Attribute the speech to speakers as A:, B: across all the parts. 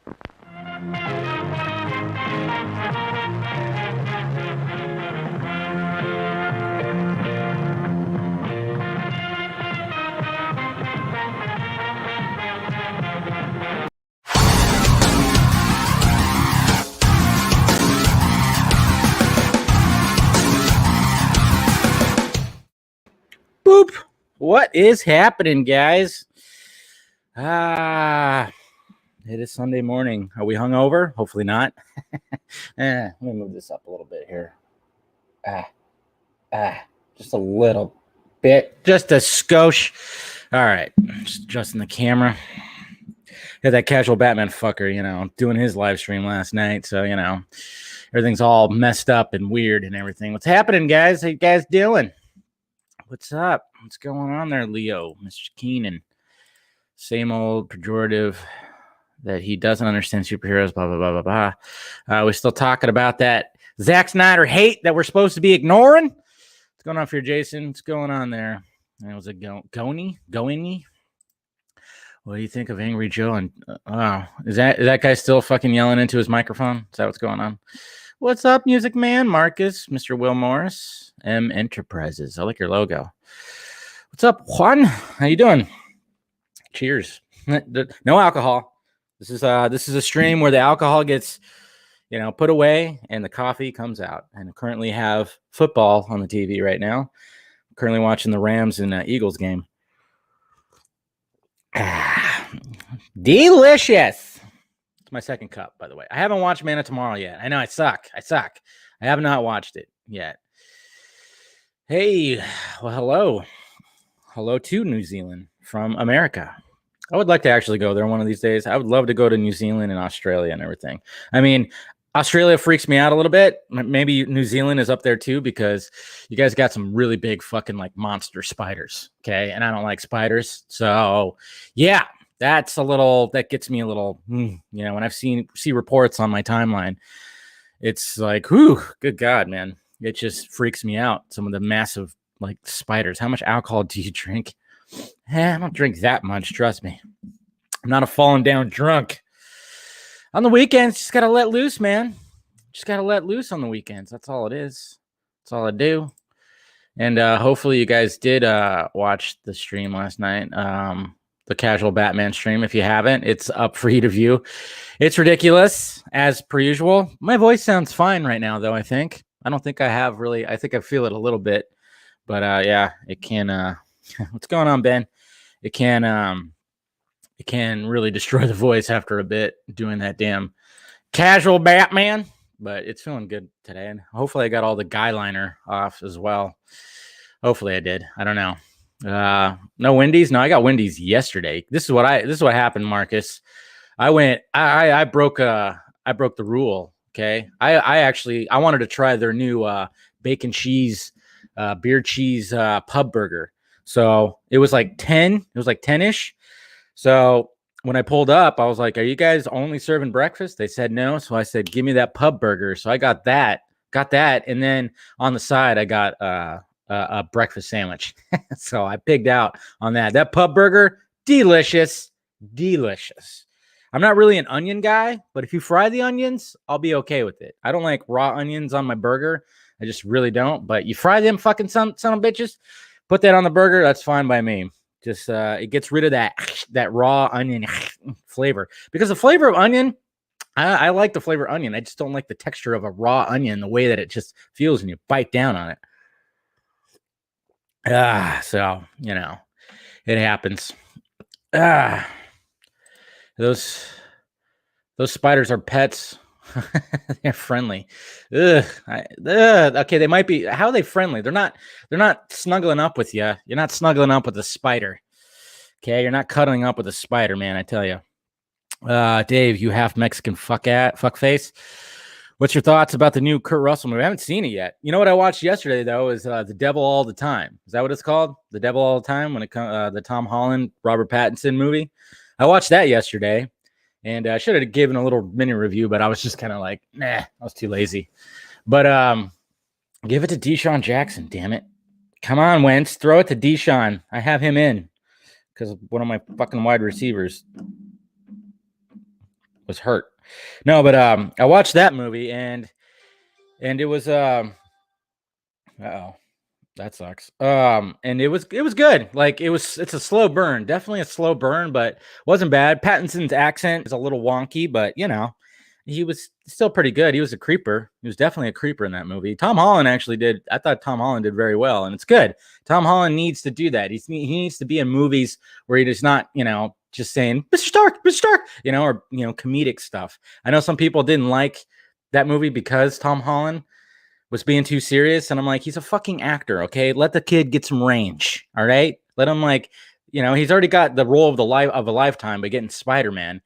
A: Boop. What is happening, guys? It is Sunday morning. Are we hungover? Hopefully not. Let me move this up a little bit here. Just a little bit. Just a skosh. All right. Just adjusting the camera. Had that casual Batman fucker, doing his live stream last night. So, everything's all messed up and weird and everything. What's happening, guys? How you guys doing? What's up? What's going on there, Leo? Mr. Keenan. Same old pejorative that he doesn't understand superheroes, blah, blah, blah, blah, blah. We're still talking about that Zack Snyder hate that we're supposed to be ignoring. What's going on for you, Jason? What's going on there? That was a Goingy? What do you think of Angry Joe? And is that guy still fucking yelling into his microphone? Is that what's going on? What's up, Music Man? Marcus, Mr. Will Morris, M Enterprises. I like your logo. What's up, Juan? How you doing? Cheers. No alcohol. This is a stream where the alcohol gets, put away and the coffee comes out. And I currently have football on the TV right now. I'm currently watching the Rams and Eagles game. Delicious. It's my second cup, by the way. I haven't watched Man of Tomorrow yet. I know I suck. I have not watched it yet. Hey, well, hello. Hello to New Zealand from America. I would like to actually go there one of these days. I would love to go to New Zealand and Australia and everything. I mean, Australia freaks me out a little bit. Maybe New Zealand is up there too, because you guys got some really big fucking like monster spiders. Okay. And I don't like spiders. So yeah, that gets me a little, when I've see reports on my timeline, it's like, whew, good God, man. It just freaks me out. Some of the massive like spiders. How much alcohol do you drink? I don't drink that much. Trust me. I'm not a falling down drunk. On the weekends, just got to let loose, man. Just got to let loose on the weekends. That's all it is. That's all I do. And hopefully you guys did watch the stream last night. The casual Batman stream. If you haven't, it's up for you to view. It's ridiculous, as per usual. My voice sounds fine right now, though, I think. I don't think I have really. I think I feel it a little bit. But yeah, it can... what's going on, Ben? It can really destroy the voice after a bit doing that damn casual Batman. But it's feeling good today. And hopefully I got all the guy liner off as well. Hopefully I did. I don't know. No Wendy's. No, I got Wendy's yesterday. This is what happened, Marcus. I broke the rule. Okay. I wanted to try their new bacon cheese, beer cheese pub burger. So it was like 10. It was like 10-ish. So when I pulled up, I was like, "Are you guys only serving breakfast?" They said no. So I said, "Give me that pub burger." So I got that, and then on the side, I got a breakfast sandwich. So I pigged out on that. That pub burger, delicious. I'm not really an onion guy, but if you fry the onions, I'll be okay with it. I don't like raw onions on my burger. I just really don't. But you fry them fucking son of bitches, put that on the burger, that's fine by me. Just it gets rid of that raw onion flavor. Because the flavor of onion, I like the flavor of onion. I just don't like the texture of a raw onion, the way that it just feels when you bite down on it. So, it happens. Those spiders are pets. They're friendly. Okay, they might be. How are they friendly? They're not snuggling up with you. You're not snuggling up with a spider. Okay, you're not cuddling up with a spider, man. I tell you. Dave, you half Mexican fuck face. What's your thoughts about the new Kurt Russell movie? I haven't seen it yet. You know what I watched yesterday though is The Devil All the Time. Is that what it's called? The Devil All the Time, when it comes the Tom Holland, Robert Pattinson movie. I watched that yesterday, and I should have given a little mini review, but I was just kind of like, nah, I was too lazy. But give it to Deshaun Jackson, damn it. Come on, Wentz, throw it to Deshaun. I have him in because one of my fucking wide receivers. hurt. No, but I watched that movie and it was uh-oh. That sucks. And it was good. Like it's a slow burn, definitely a slow burn, but wasn't bad. Pattinson's accent is a little wonky, but he was still pretty good. He was a creeper. He was definitely a creeper in that movie. Tom Holland actually did. I thought Tom Holland did very well, and it's good. Tom Holland needs to do that. He needs to be in movies where he does not, just saying Mr. Stark, or comedic stuff. I know some people didn't like that movie because Tom Holland was being too serious, and I'm like, he's a fucking actor, okay? Let the kid get some range, all right? Let him he's already got the role of a lifetime by getting Spider-Man.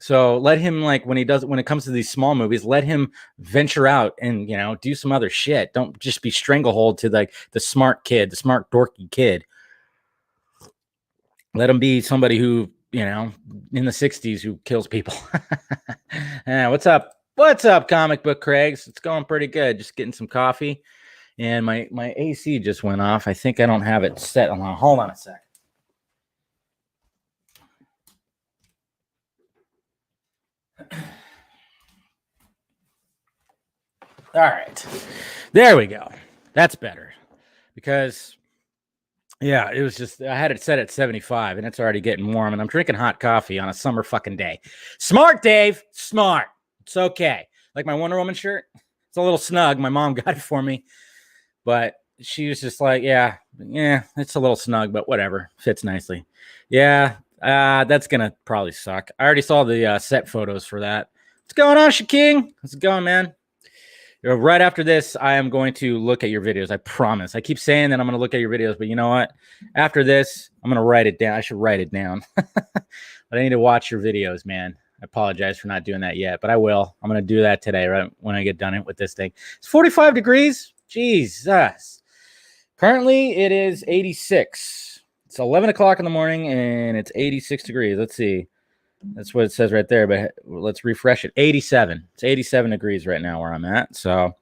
A: So let him when it comes to these small movies, let him venture out and do some other shit. Don't just be stranglehold to the smart kid, the smart dorky kid. Let him be somebody who in the 60s who kills people. What's up? What's up, Comic Book Craigs? It's going pretty good. Just getting some coffee. And my AC just went off. I think I don't have it set on. Hold on a sec. All right. There we go. That's better. Because, it was just, I had it set at 75, and it's already getting warm, and I'm drinking hot coffee on a summer fucking day. Smart, Dave. Smart. It's okay. Like my Wonder Woman shirt. It's a little snug. My mom got it for me. But she was just like, yeah, it's a little snug, but whatever. Fits nicely. Yeah, that's going to probably suck. I already saw the set photos for that. What's going on, Shaking? How's it going, man? Right after this, I am going to look at your videos. I promise. I keep saying that I'm going to look at your videos, but you know what? After this, I'm going to write it down. I should write it down. But I need to watch your videos, man. I apologize for not doing that yet, but I will. I'm going to do that today, right when I get done with this thing. It's 45 degrees. Jesus. Currently, it is 86. It's 11 o'clock in the morning, and it's 86 degrees. Let's see. That's what it says right there, but let's refresh it. 87. It's 87 degrees right now where I'm at, so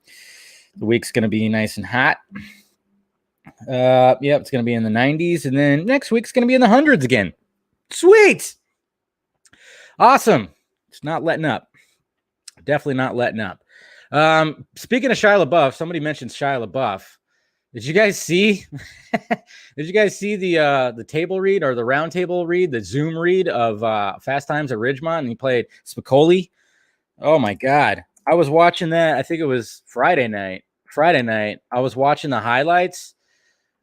A: the week's going to be nice and hot. It's going to be in the 90s, and then next week's going to be in the hundreds again. Sweet. Awesome. It's not letting up. Definitely not letting up. Speaking of Shia LaBeouf, somebody mentioned Shia LaBeouf. Did you guys see? Did you guys see the table read or the round table read, the Zoom read of Fast Times at Ridgemont? And he played Spicoli. Oh my God! I was watching that. I think it was Friday night. I was watching the highlights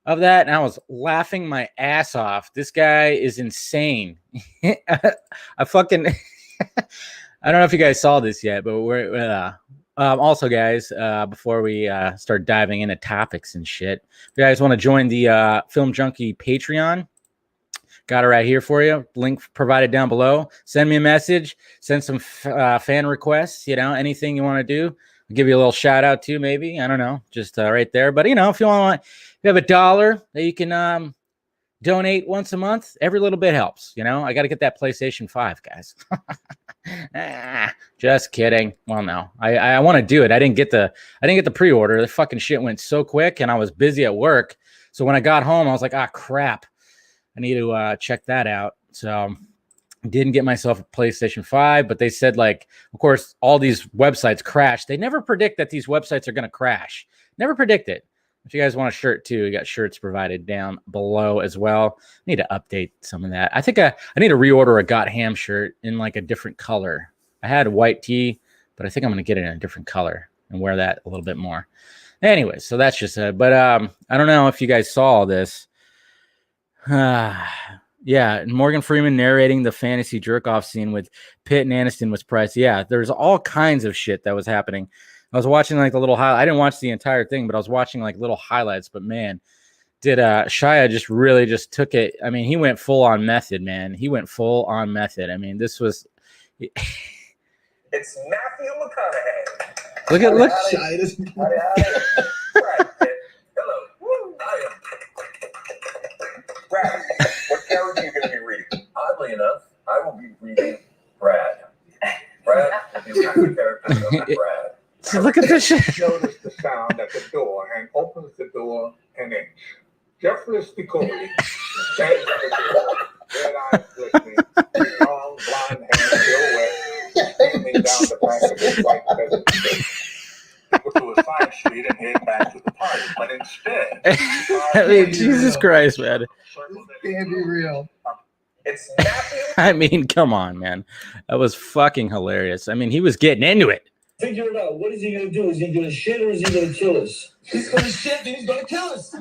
A: of that, and I was laughing my ass off. This guy is insane. I fucking. I don't know if you guys saw this yet, but we're also, guys, before we start diving into topics and shit, if you guys want to join the Film Junkee Patreon, got it right here for you. Link provided down below. Send me a message. Send some fan requests. Anything you want to do. I'll give you a little shout out too, maybe. I don't know, just right there. But if you have $1 that you can donate once a month, every little bit helps. I got to get that PlayStation 5, guys. Just kidding. Well, no, I want to do it. I didn't get the pre-order. The fucking shit went so quick, and I was busy at work. So when I got home, I was like, crap, I need to check that out. So didn't get myself a PlayStation 5, but they said, of course, all these websites crash. They never predict that these websites are going to crash. Never predict it. If you guys want a shirt too, we got shirts provided down below as well. I need to update some of that. I think I need to reorder a Got Ham shirt in a different color. I had a white tee, but I think I'm going to get it in a different color and wear that a little bit more. Anyway, so that's just it. But I don't know if you guys saw all this. Morgan Freeman narrating the fantasy jerk-off scene with Pitt and Aniston was priced. Yeah, there's all kinds of shit that was happening. I was watching the little highlight. I didn't watch the entire thing, but I was watching little highlights. But man, did Shia just really just took it. I mean, he went full on method, man. He went full on method. I mean, this was.
B: It's Matthew McConaughey.
A: Look.
B: Hello. I am. Brad, what character are you going to be reading? Oddly enough, I will be reading Brad. Brad will be the character of Brad.
A: So look at this shit.
B: Notice the sound at the door and opens the door an inch. Jeffrey Spicoli stands at the door, red eyes glistening, long blonde hair still wet. street and head back to the party. But instead,
A: I mean, Jesus Christ, man.
C: Can't be real.
B: It's napping.
A: I mean, come on, man. That was fucking hilarious. I mean, he was getting into it.
D: Figure it out. What is he going to do? Is he going to shit or is he going to kill us?
B: He's going to shit and he's going to kill us.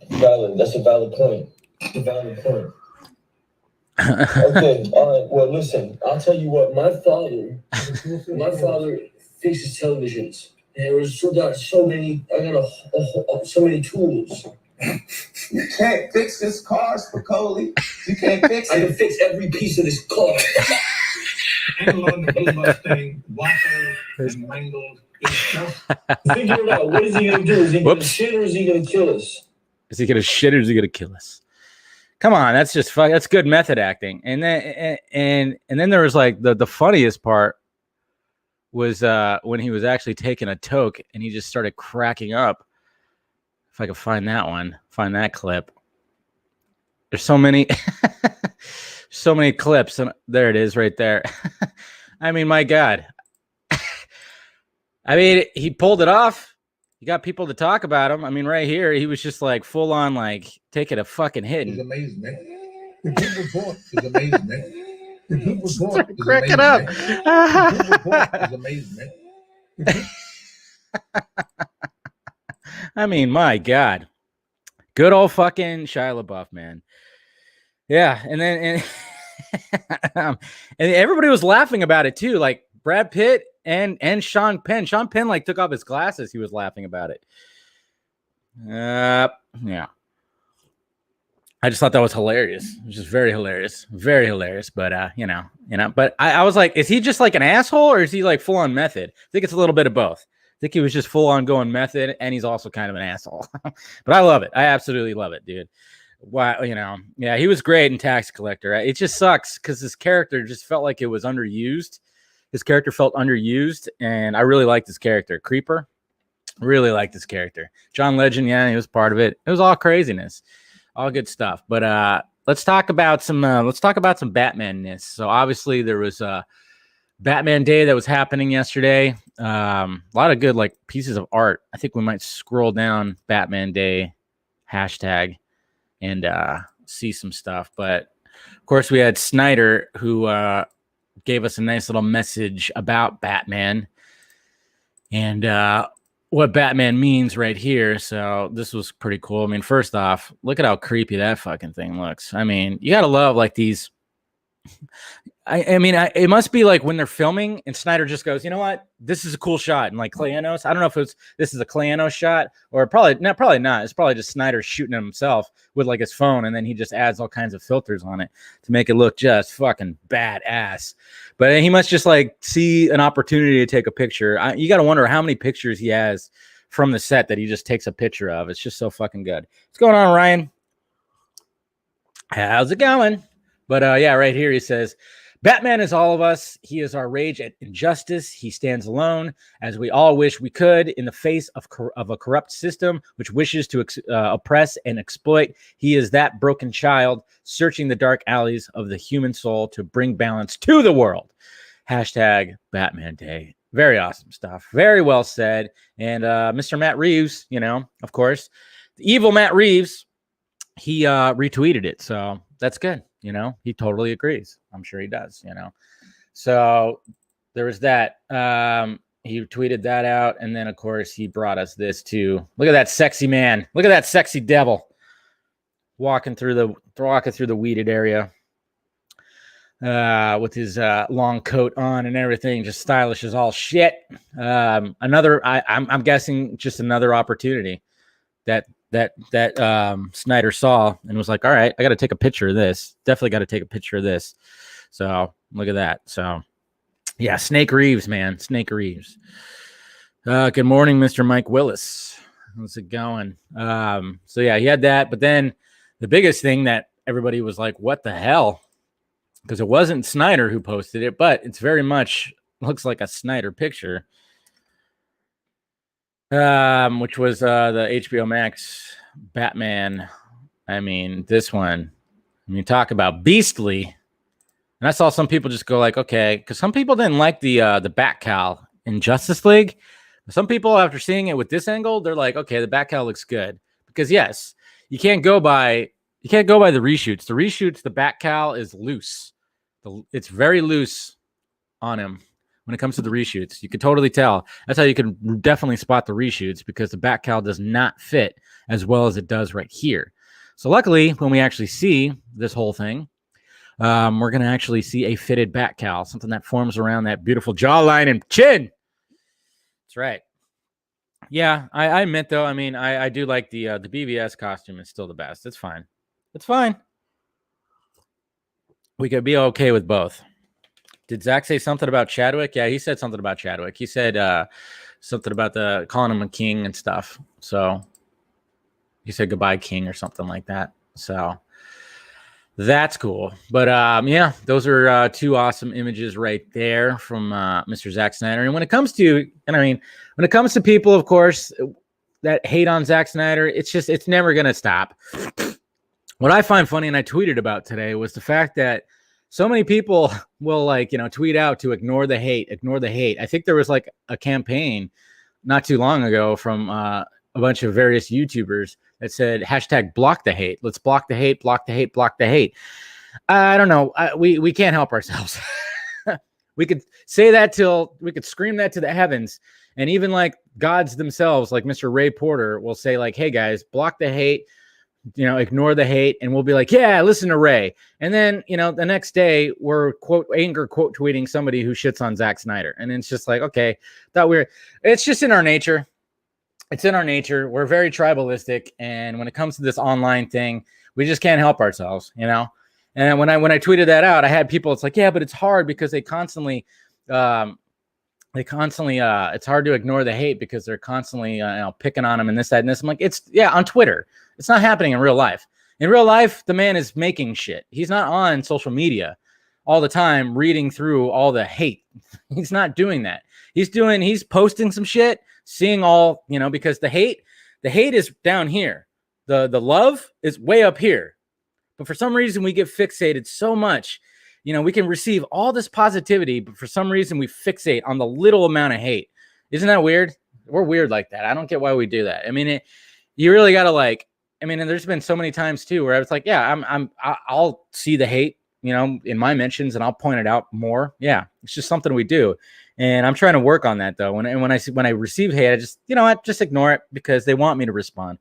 D: Valid. That's a valid point. It's a valid point. Okay, all right. Well, listen, I'll tell you what. My father fixes televisions. And there was so many. I got so many tools.
B: You can't fix this car, Spicoli. You can't fix
D: I
B: it.
D: can fix every piece of this car.
C: Analog the blue Mustang, water and mangled.
D: Figure it out. What is he going to do? Is he going to shit or is he going to kill us?
A: Is he gonna shit or is he gonna kill us? Come on, that's just fuck. That's good method acting. And then there was like the funniest part was when he was actually taking a toke and he just started cracking up. If I could find that clip. There's so many, so many clips, and there it is right there. I mean, my God. I mean, he pulled it off. You got people to talk about him. I mean, right here, he was just like full on, like taking a fucking hit.
C: It's amazing, man. The good report is amazing, man. The good report is
A: Crack it
C: amazing,
A: up.
C: man. The good report is amazing, man.
A: I mean, my God. Good old fucking Shia LaBeouf, man. Yeah, and then and everybody was laughing about it too. Like Brad Pitt and Sean Penn. Sean Penn like took off his glasses. He was laughing about it. Yeah. I just thought that was hilarious. It was just very hilarious. Very hilarious. But but I was like, is he just like an asshole or is he like full on method? I think it's a little bit of both. I think he was just full on going method and he's also kind of an asshole. But I love it. I absolutely love it, dude. Wow, yeah, he was great in Tax Collector. It just sucks because his character just felt like it was underused. His character felt underused, and I really liked his character. Creeper, really liked his character. John Legend, yeah, he was part of it. It was all craziness, all good stuff. But let's talk about some Batman-ness. So obviously there was Batman Day that was happening yesterday. A lot of good like pieces of art. I think we might scroll down Batman Day hashtag and see some stuff. But of course, we had Snyder who gave us a nice little message about Batman and what Batman means right here. So this was pretty cool. I mean, first off, look at how creepy that fucking thing looks. I mean, you gotta love like these. I mean, it must be like when they're filming and Snyder just goes, you know what, this is a cool shot. And like Clayanos, I don't know if this is a Clayanos shot or probably not. It's probably just Snyder shooting himself with like his phone. And then he just adds all kinds of filters on it to make it look just fucking badass. But he must just like see an opportunity to take a picture. You got to wonder how many pictures he has from the set that he just takes a picture of. It's just so fucking good. What's going on, Ryan? How's it going? But yeah, right here he says, Batman is all of us. He is our rage at injustice. He stands alone, as we all wish we could, in the face of a corrupt system which wishes to oppress and exploit. He is that broken child searching the dark alleys of the human soul to bring balance to the world. Hashtag Batman Day. Very awesome stuff. Very well said. And Mr. Matt Reeves, of course, the evil Matt Reeves, he retweeted it. So that's good. He totally agrees. I'm sure he does, So there was that. He tweeted that out. And then, of course, he brought us this too. Look at that sexy man. Look at that sexy devil walking through the weeded area with his long coat on and everything, just stylish as all shit. I'm guessing just another opportunity that Snyder saw and was like, all right, I got to take a picture of this. Definitely got to take a picture of this. So look at that. So yeah, Snake Reeves, man. Snake Reeves. Good morning, Mr. Mike Willis. How's it going? So yeah, he had that. But then the biggest thing that everybody was like, what the hell? Because it wasn't Snyder who posted it, but it's very much looks like a Snyder picture. Which was the HBO Max Batman. I mean, this one. Talk about beastly. And I saw some people just go like, okay, because some people didn't like the Batcowl in Justice League. Some people, after seeing it with this angle, they're like, okay, the Batcowl looks good. Because yes, you can't go by the reshoots. The reshoots, the Batcowl is loose. It's very loose on him when it comes to the reshoots. You can totally tell. That's how you can definitely spot the reshoots, because the Batcowl does not fit as well as it does right here. So luckily, when we actually see this whole thing, we're going to actually see a fitted Batcowl, something that forms around that beautiful jawline and chin. That's right. Yeah, I admit, though, I mean, I do like the BVS costume is still the best. It's fine. It's fine. We could be okay with both. Did Zack say something about Chadwick? Yeah, he said something about Chadwick. He said something about calling him a king and stuff. So he said goodbye, king, or something like that. So that's cool. But yeah, those are two awesome images right there from Mr. Zack Snyder. And when it comes to, people, of course, that hate on Zack Snyder, it's never going to stop. What I find funny, and I tweeted about today, was the fact that so many people will tweet out to ignore the hate. I think there was like a campaign not too long ago from a bunch of various YouTubers that said hashtag block the hate. Let's block the hate, block the hate, block the hate. I don't know. We can't help ourselves. We could say that we could scream that to the heavens. And even like gods themselves, like Mr. Ray Porter, will say like, hey guys, block the hate, ignore the hate. And we'll be like, yeah, listen to Ray. And then, the next day we're quote tweeting somebody who shits on Zack Snyder. And it's just like, okay, it's just in our nature. It's in our nature. We're very tribalistic. And when it comes to this online thing, we just can't help ourselves, And when I tweeted that out, I had people, it's like, yeah, but it's hard because it's hard to ignore the hate because they're constantly picking on them and this, that, and this. I'm like, on Twitter. It's not happening in real life. In real life, the man is making shit. He's not on social media all the time reading through all the hate. He's not doing that. He's posting some shit, seeing all, because the hate is down here. The love is way up here. But for some reason we get fixated so much. We can receive all this positivity, but for some reason we fixate on the little amount of hate. Isn't that weird? We're weird like that. I don't get why we do that. I mean, you really got to and there's been so many times too where I was like, yeah, I'll see the hate, in my mentions, and I'll point it out more. Yeah, it's just something we do. And I'm trying to work on that though. When I receive hate, I just, just ignore it because they want me to respond.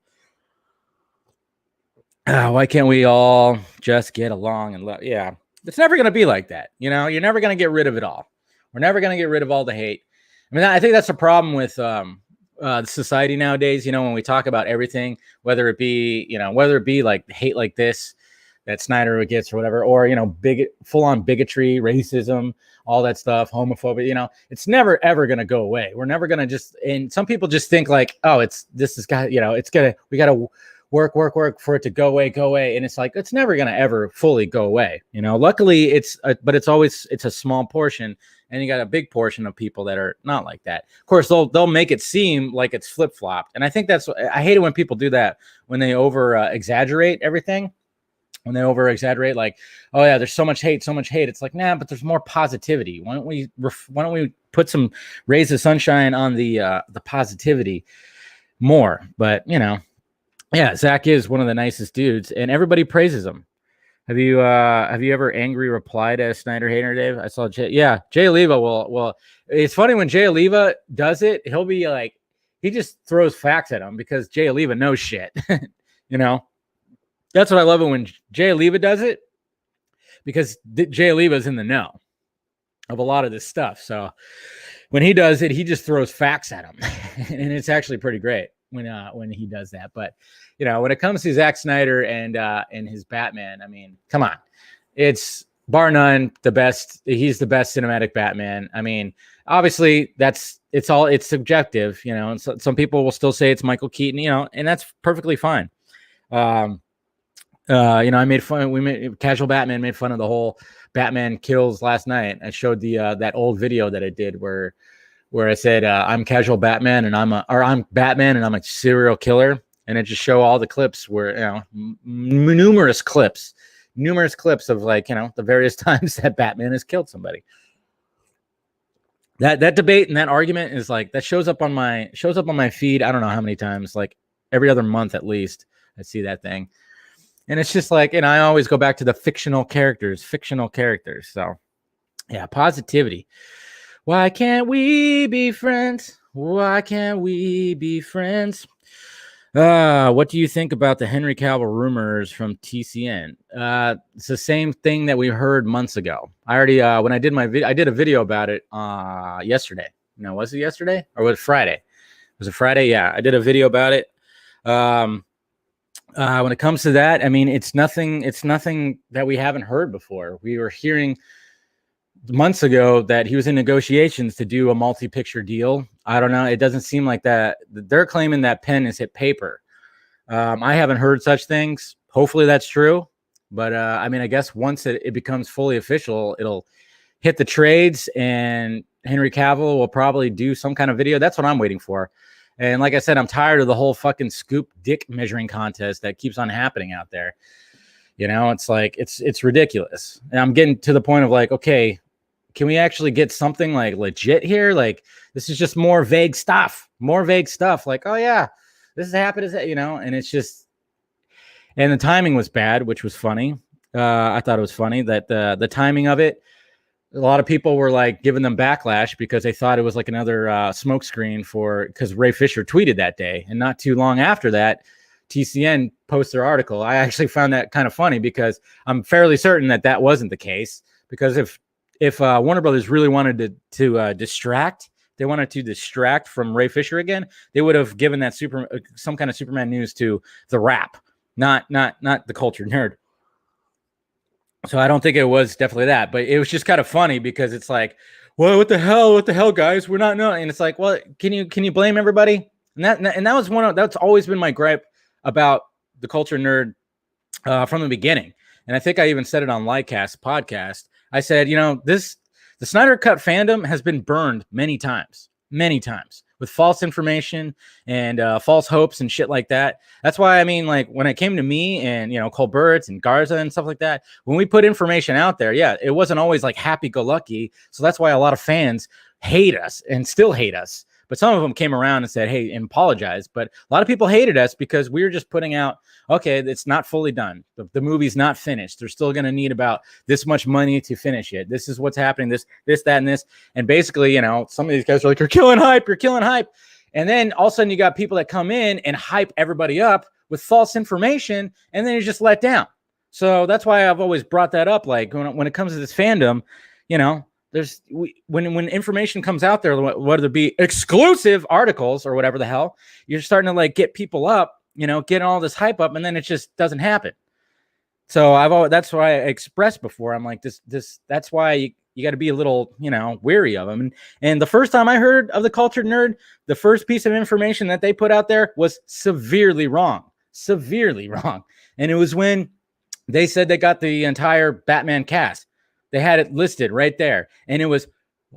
A: Why can't we all just get along and love? Yeah, it's never going to be like that. You're never going to get rid of it all. We're never going to get rid of all the hate. I mean, I think that's a problem with society nowadays. When we talk about everything, whether it be like hate like this that Snyder gets or whatever, or full on bigotry, racism, all that stuff, homophobia. It's never ever going to go away. We're never going to and some people just think like, oh, we got to work for it to go away. And it's like, it's never going to ever fully go away. Luckily but it's a small portion, and you got a big portion of people that are not like that. Of course, they'll make it seem like it's flip flopped. And I think I hate it when people do that, when they over exaggerate everything. When they over exaggerate, like, oh yeah, there's so much hate. It's like, nah, but there's more positivity. Why don't we put some rays of sunshine on the positivity more? But yeah, Zack is one of the nicest dudes, and everybody praises him. Have you ever angry replied to a Snyder hater, Dave? I saw Jay Oliva will. It's funny when Jay Oliva does it. He'll be like, he just throws facts at him because Jay Oliva knows shit. That's what I love it when Jay Oliva does it, because Jay Oliva is in the know of a lot of this stuff. So when he does it, he just throws facts at him, and it's actually pretty great when he does that. But when it comes to Zack Snyder and his Batman, I mean, come on, it's bar none the best. He's the best cinematic Batman. I mean, obviously it's subjective, and some people will still say it's Michael Keaton, and that's perfectly fine. I made fun. Casual Batman made fun of the whole Batman kills last night. I showed that old video that I did where I said I'm Casual Batman and I'm Batman and I'm a serial killer, and it just show all the clips where numerous clips of the various times that Batman has killed somebody. That debate and that argument is like that shows up on my feed. I don't know how many times, like every other month at least. I see that thing, and it's just like, and I always go back to the fictional characters. So yeah, positivity. Why can't we be friends? Why can't we be friends? What do you think about the Henry Cavill rumors from TCN? It's the same thing that we heard months ago. I already, when I did my video, I did a video about it yesterday. No, was it yesterday or was it Friday? Was it Friday? Yeah, I did a video about it. When it comes to that, I mean, it's nothing that we haven't heard before. We were hearing months ago that he was in negotiations to do a multi-picture deal. I don't know. It doesn't seem like that. They're claiming that pen has hit paper. I haven't heard such things. Hopefully that's true. But I mean, I guess once it becomes fully official, it'll hit the trades and Henry Cavill will probably do some kind of video. That's what I'm waiting for. And like I said, I'm tired of the whole fucking scoop dick measuring contest that keeps on happening out there. You know, it's like, it's ridiculous. And I'm getting to the point of like, okay, can we actually get something like legit here? Like, this is just more vague stuff. Like, oh yeah, this has happened, you know, and it's just, and the timing was bad, which was funny. I thought it was funny that the timing of it, a lot of people were like giving them backlash because they thought it was like another smokescreen because Ray Fisher tweeted that day. And not too long after that, TCN posted their article. I actually found that kind of funny because I'm fairly certain that wasn't the case, because if Warner Brothers really wanted to distract, they wanted to distract from Ray Fisher again, they would have given that some kind of Superman news to The Wrap, not the Cultured Nerd. So I don't think it was definitely that, but it was just kind of funny because it's like, well, what the hell, guys? We're not knowing. And it's like, well, can you blame everybody? And that was that's always been my gripe about the Culture Nerd from the beginning. And I think I even said it on Livecast podcast. I said, you know, the Snyder Cut fandom has been burned many times with false information and false hopes and shit like that. That's why, I mean, like when it came to me and, you know, Colbert and Garza and stuff like that, when we put information out there, yeah, it wasn't always like happy-go-lucky. So that's why a lot of fans hate us and still hate us. But some of them came around and said, hey, and apologize. But a lot of people hated us because we were just putting out, okay, it's not fully done. The movie's not finished. They're still going to need about this much money to finish it. This is what's happening, this, that, and this. And basically, you know, some of these guys are like, you're killing hype. And then all of a sudden you got people that come in and hype everybody up with false information, and then you're just let down. So that's why I've always brought that up. Like when it comes to this fandom, you know, when information comes out there, whether it be exclusive articles or whatever the hell, you're starting to like get people up, you know, getting all this hype up, and then it just doesn't happen. So that's why I expressed before. I'm like that's why you got to be a little, you know, wary of them. And the first time I heard of the Cultured Nerd, the first piece of information that they put out there was severely wrong. And it was when they said they got the entire Batman cast. They had it listed right there, and it was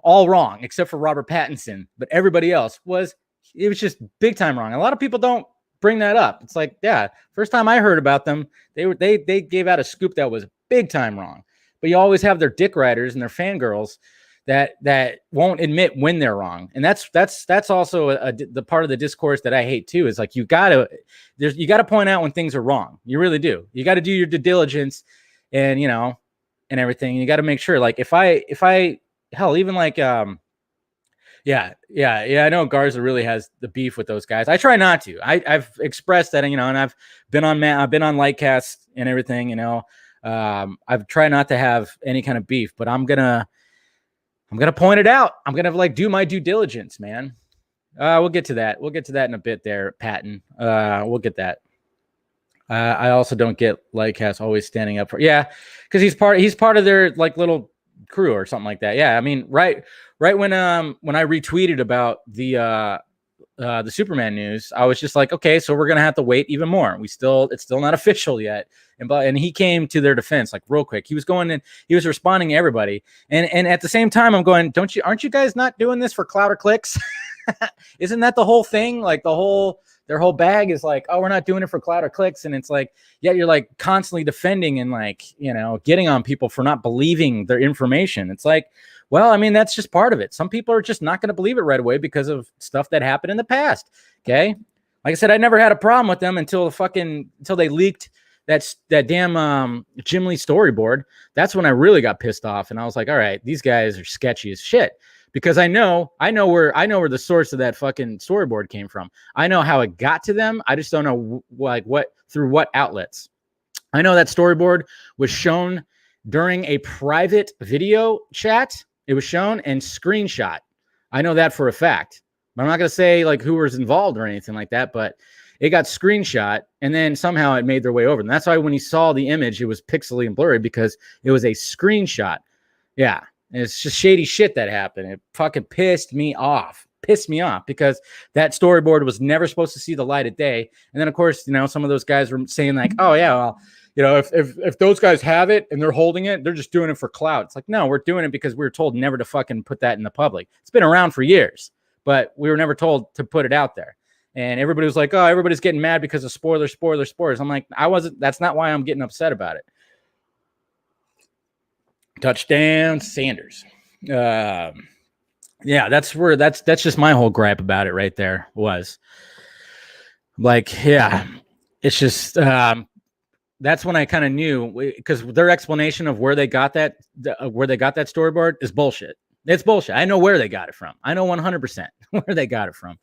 A: all wrong except for Robert Pattinson. But everybody else was just big time wrong. A lot of people don't bring that up. It's like, yeah, first time I heard about them, they gave out a scoop that was big time wrong. But you always have their dick riders and their fangirls that won't admit when they're wrong, and that's also the part of the discourse that I hate too. Is like you gotta point out when things are wrong. You really do. You got to do your due diligence, and you know. And everything. You got to make sure, like, if I hell, even like, I know Garza really has the beef with those guys. I try not to. I've expressed that, you know, and I've been on Lightcast and everything, you know. I've tried not to have any kind of beef, but I'm gonna point it out. I'm gonna like do my due diligence, man. We'll get to that. We'll get to that in a bit there, Patton. We'll get that. I also don't get Lightcast always standing up for, because he's part of their like little crew or something like that. Yeah, I mean, right when I retweeted about the Superman news, I was just like, okay, so we're gonna have to wait even more. It's still not official yet. And he came to their defense like real quick. He was going and he was responding to everybody. And at the same time, I'm going, aren't you guys not doing this for clout or clicks? Isn't that the whole thing? Like the whole their whole bag is like, oh, we're not doing it for clout or clicks. And it's like, yeah, you're like constantly defending and like, getting on people for not believing their information. It's like, well, I mean, that's just part of it. Some people are just not going to believe it right away because of stuff that happened in the past. Okay. Like I said, I never had a problem with them until they leaked that damn Jim Lee storyboard. That's when I really got pissed off. And I was like, all right, these guys are sketchy as shit. Because I know where the source of that fucking storyboard came from. I know how it got to them. I just don't know through what outlets. I know that storyboard was shown during a private video chat. It was shown and screenshot. I know that for a fact. But I'm not going to say like who was involved or anything like that, but it got screenshot and then somehow it made their way over. And that's why when you saw the image, it was pixely and blurry because it was a screenshot. Yeah. And it's just shady shit that happened. It fucking pissed me off because that storyboard was never supposed to see the light of day. And then, of course, some of those guys were saying like, oh, yeah, well, if those guys have it and they're holding it, they're just doing it for clout. It's like, no, we're doing it because we were told never to fucking put that in the public. It's been around for years, but we were never told to put it out there. And everybody was like, oh, everybody's getting mad because of spoilers. I'm like, that's not why I'm getting upset about it. Touchdown Sanders. Yeah, that's just my whole gripe about it right there was like, yeah, it's just that's when I kind of knew because their explanation of where they got that storyboard is bullshit. It's bullshit. I know where they got it from. I know 100% where they got it from.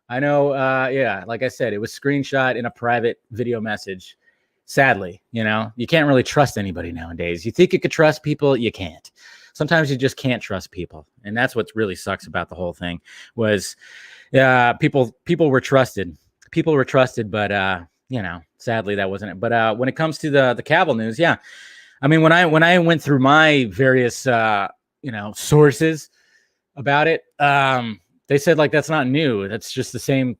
A: I know, yeah, like I said, it was screenshot in a private video message. Sadly, you can't really trust anybody nowadays. You think you could trust people, you can't. Sometimes you just can't trust people. And that's what really sucks about the whole thing was people were trusted. People were trusted, but sadly that wasn't it. But when it comes to the Cavill news, yeah. I mean, when I went through my various sources about it, they said like that's not new. That's just the same.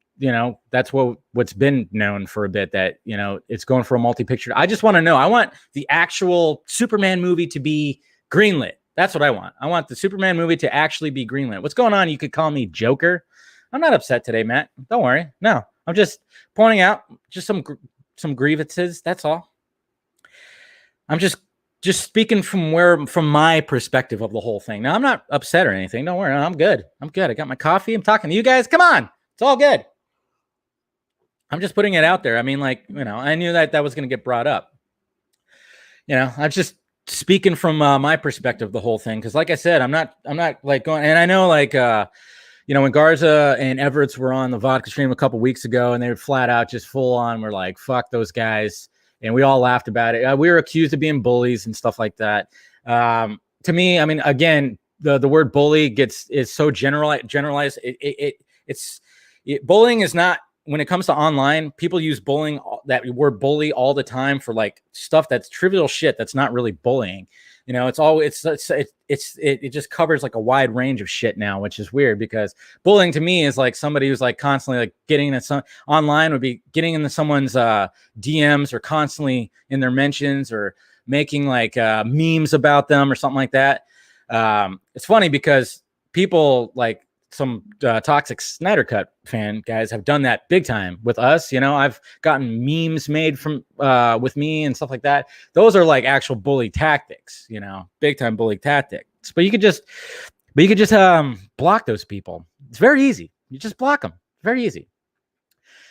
A: That's what's been known for a bit that, it's going for a multi-picture. I just want to know. I want the actual Superman movie to be greenlit. That's what I want. I want the Superman movie to actually be greenlit. What's going on? You could call me Joker. I'm not upset today, Matt. Don't worry. No, I'm just pointing out just some grievances. That's all. I'm just speaking from my perspective of the whole thing. Now, I'm not upset or anything. Don't worry. I'm good. I got my coffee. I'm talking to you guys. Come on. It's all good. I'm just putting it out there. I mean, like, I knew that was going to get brought up. I'm just speaking from my perspective of the whole thing. Cause like I said, I'm not like going, and I know like, when Garza and Everett were on the vodka stream a couple weeks ago and they were flat out just full on, we're like, fuck those guys. And we all laughed about it. We were accused of being bullies and stuff like that. To me, I mean, again, the word bully is so generalized. Bullying is not, when it comes to online, people use that word bully all the time for like stuff that's trivial shit. That's not really bullying. It just covers like a wide range of shit now, which is weird because bullying to me is like somebody who's like constantly like getting into online would be getting into someone's DMs or constantly in their mentions or making like memes about them or something like that. It's funny because people like some toxic Snyder Cut fan guys have done that big time with us. I've gotten memes made from with me and stuff like that. Those are like actual bully tactics, big time bully tactics. But you could just block those people. It's very easy. You just block them. Very easy.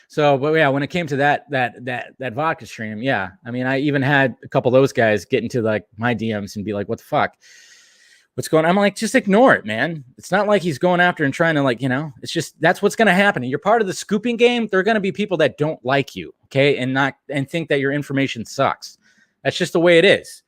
A: So, but yeah, when it came to that vodka stream, yeah, I mean, I even had a couple of those guys get into like my DMs and be like, "What the fuck? What's going on?" I'm like, just ignore it, man. It's not like he's going after and trying to like, it's just, that's what's going to happen. You're part of the scooping game. There are going to be people that don't like you. Okay. And think that your information sucks. That's just the way it is.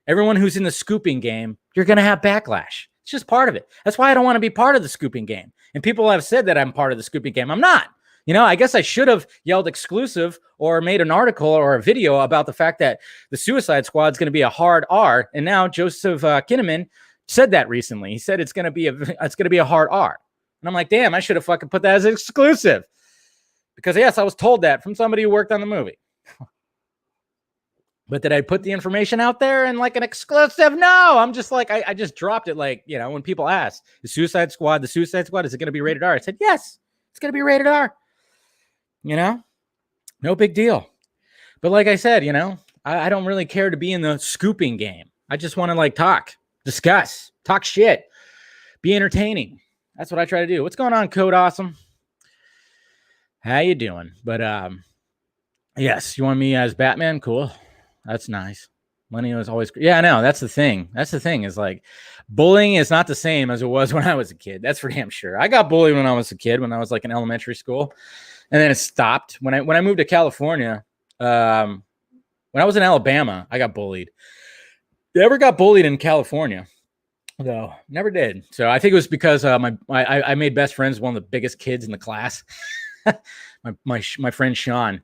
A: Everyone who's in the scooping game, you're going to have backlash. It's just part of it. That's why I don't want to be part of the scooping game. And people have said that I'm part of the scooping game. I'm not. I guess I should have yelled exclusive or made an article or a video about the fact that the Suicide Squad is going to be a hard R. And now Joseph Kinnaman said that recently. He said it's going to be a hard R. And I'm like, damn, I should have fucking put that as an exclusive. Because yes, I was told that from somebody who worked on the movie. But did I put the information out there and like an exclusive? No, I'm just like, I just dropped it. Like, when people ask the Suicide Squad, is it going to be rated R? I said, yes, it's going to be rated R. You know, no big deal. But like I said, you know, I don't really care to be in the scooping game. I just want to like talk, discuss, talk shit, be entertaining. That's what I try to do. What's going on, Code Awesome? How you doing? But yes, you want me as Batman? Cool. That's nice. Money was always, yeah, I know. That's the thing. That's the thing is like bullying is not the same as it was when I was a kid. That's for damn sure. I got bullied when I was a kid, when I was like in elementary school, and then it stopped when I moved to California. When I was in Alabama, I got bullied. Never got bullied in California, though. Never did. So I think it was because I made best friends with one of the biggest kids in the class. my friend Sean.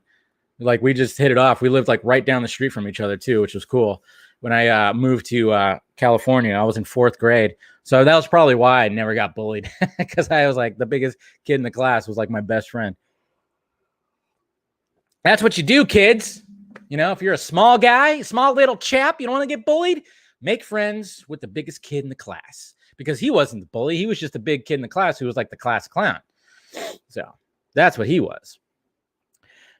A: Like we just hit it off. We lived like right down the street from each other too, which was cool. When I moved to California, I was in 4th grade. So that was probably why I never got bullied, because I was like the biggest kid in the class, was like my best friend. That's what you do, kids. You know, if you're a small guy, small little chap, you don't want to get bullied, make friends with the biggest kid in the class, because he wasn't the bully. He was just a big kid in the class who was like the class clown. So that's what he was.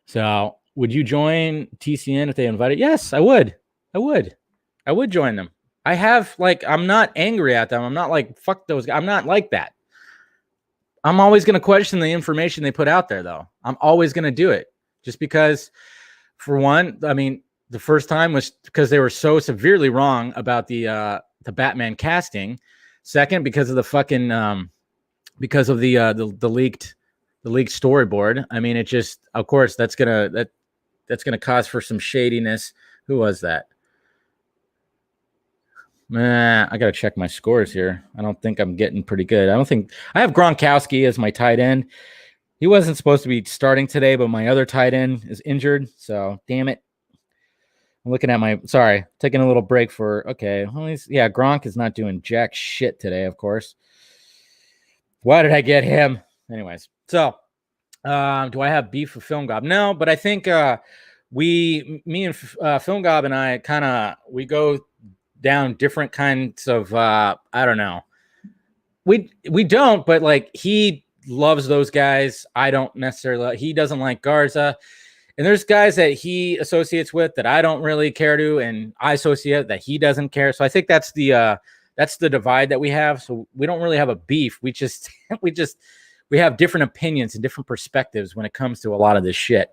A: So would you join TCN if they invited? Yes, I would. I would join them. I have like, I'm not angry at them. I'm not like, fuck those guys. I'm not like that. I'm always going to question the information they put out there, though. I'm always going to do it just because, for one, I mean, the first time was because they were so severely wrong about the Batman casting. Second, because of the fucking because of the leaked storyboard. I mean, it just, of course, that's gonna cause for some shadiness. Who was that? I gotta check my scores here. I don't think I'm getting pretty good. I have Gronkowski as my tight end. He wasn't supposed to be starting today, but my other tight end is injured. So damn it. I'm looking at taking a little break for, okay. Well, Gronk is not doing jack shit today, of course. Why did I get him? Anyways, so do I have beef with Film Gob? No, but I think me and Film Gob and I we go down different kinds of I don't know. We don't, but like he loves those guys. I don't necessarily. He doesn't like Garza, and there's guys that he associates with that I don't really care to, and I associate that he doesn't care. So I think that's the divide that we have. So we don't really have a beef. We just we have different opinions and different perspectives when it comes to a lot of this shit.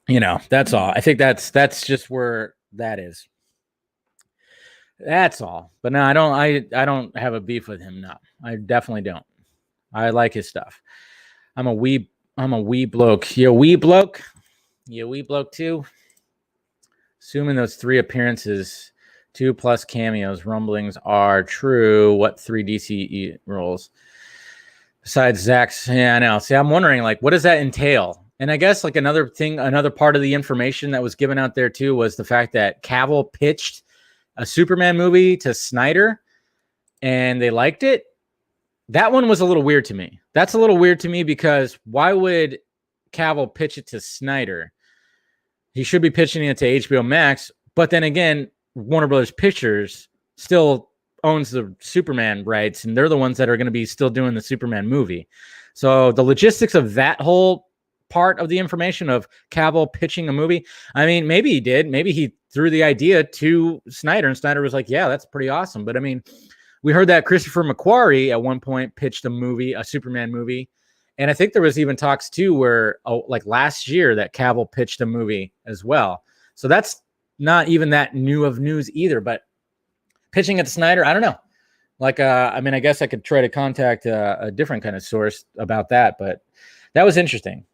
A: You know, that's all. I think that's just where that is. That's all. But no, I don't have a beef with him. No, I definitely don't. I like his stuff. I'm a wee bloke. You a wee bloke? You a wee bloke too? Assuming those 3 appearances, 2+ cameos, rumblings are true, what 3 DCE roles? Besides Zack's, yeah, I know. See, I'm wondering, like, what does that entail? And I guess, like, another part of the information that was given out there, too, was the fact that Cavill pitched a Superman movie to Snyder, and they liked it. That one was a little weird to me. That's a little weird to me because why would Cavill pitch it to Snyder? He should be pitching it to HBO Max, but then again, Warner Brothers Pictures still owns the Superman rights, and they're the ones that are going to be still doing the Superman movie. So the logistics of that whole part of the information of Cavill pitching a movie, I mean, maybe he did. Maybe he threw the idea to Snyder, and Snyder was like, yeah, that's pretty awesome. But I mean, we heard that Christopher McQuarrie at one point pitched a Superman movie. And I think there was even talks too where like last year that Cavill pitched a movie as well. So that's not even that new of news either, but pitching it to Snyder, I don't know. Like, I mean, I guess I could try to contact a different kind of source about that, but that was interesting.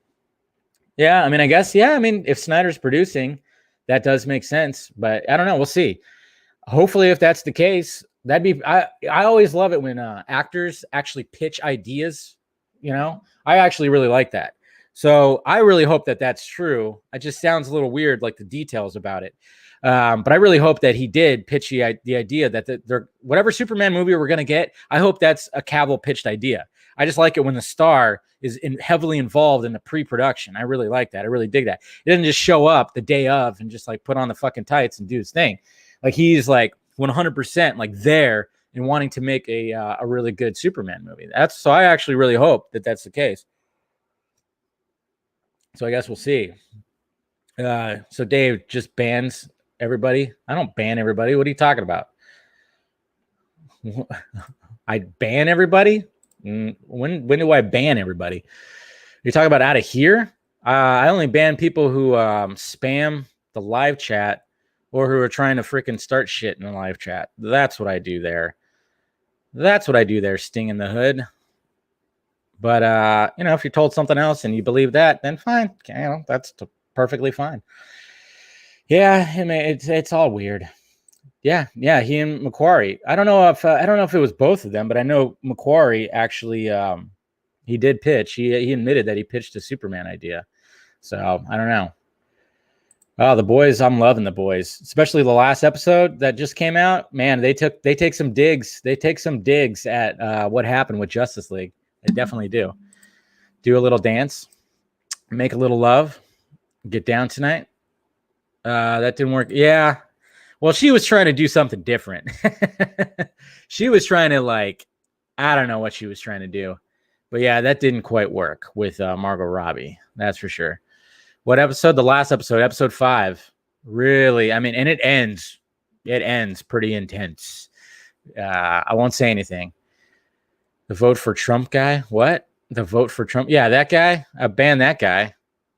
A: Yeah, I mean, I guess, yeah, I mean, if Snyder's producing, that does make sense, but I don't know. We'll see. Hopefully, if that's the case, that'd be, I always love it when actors actually pitch ideas, you know? I actually really like that. So I really hope that that's true. It just sounds a little weird, like the details about it. But I really hope that he did pitch the idea that whatever Superman movie we're going to get, I hope that's a Cavill pitched idea. I just like it when the star is heavily involved in the pre-production. I really like that. I really dig that. He doesn't just show up the day of and just like put on the fucking tights and do his thing. Like he's like 100% like there and wanting to make a really good Superman movie. So I actually really hope that that's the case. So I guess we'll see. So Dave just bans everybody. I don't ban everybody. What are you talking about? I ban everybody? When do I ban everybody? You're talking about out of here? I only ban people who spam the live chat or who are trying to freaking start shit in the live chat. That's what I do there. That's what I do there, Sting in the Hood. But if you're told something else and you believe that, then fine. That's perfectly fine. Yeah, I mean, it's all weird. Yeah, he and Macquarie. I don't know if it was both of them, but I know Macquarie actually he did pitch. He admitted that he pitched a Superman idea. So I don't know. Oh, the boys! I'm loving the boys, especially the last episode that just came out. Man, they take some digs. They take some digs at what happened with Justice League. They definitely do. Do a little dance, make a little love, get down tonight. That didn't work. Yeah. Well, she was trying to do something different. She was trying to I don't know what she was trying to do. But yeah, that didn't quite work with Margot Robbie. That's for sure. What episode? The last episode, episode 5. Really, I mean, and it ends pretty intense. I won't say anything. The vote for Trump guy? What? The vote for Trump? Yeah, that guy? I banned that guy.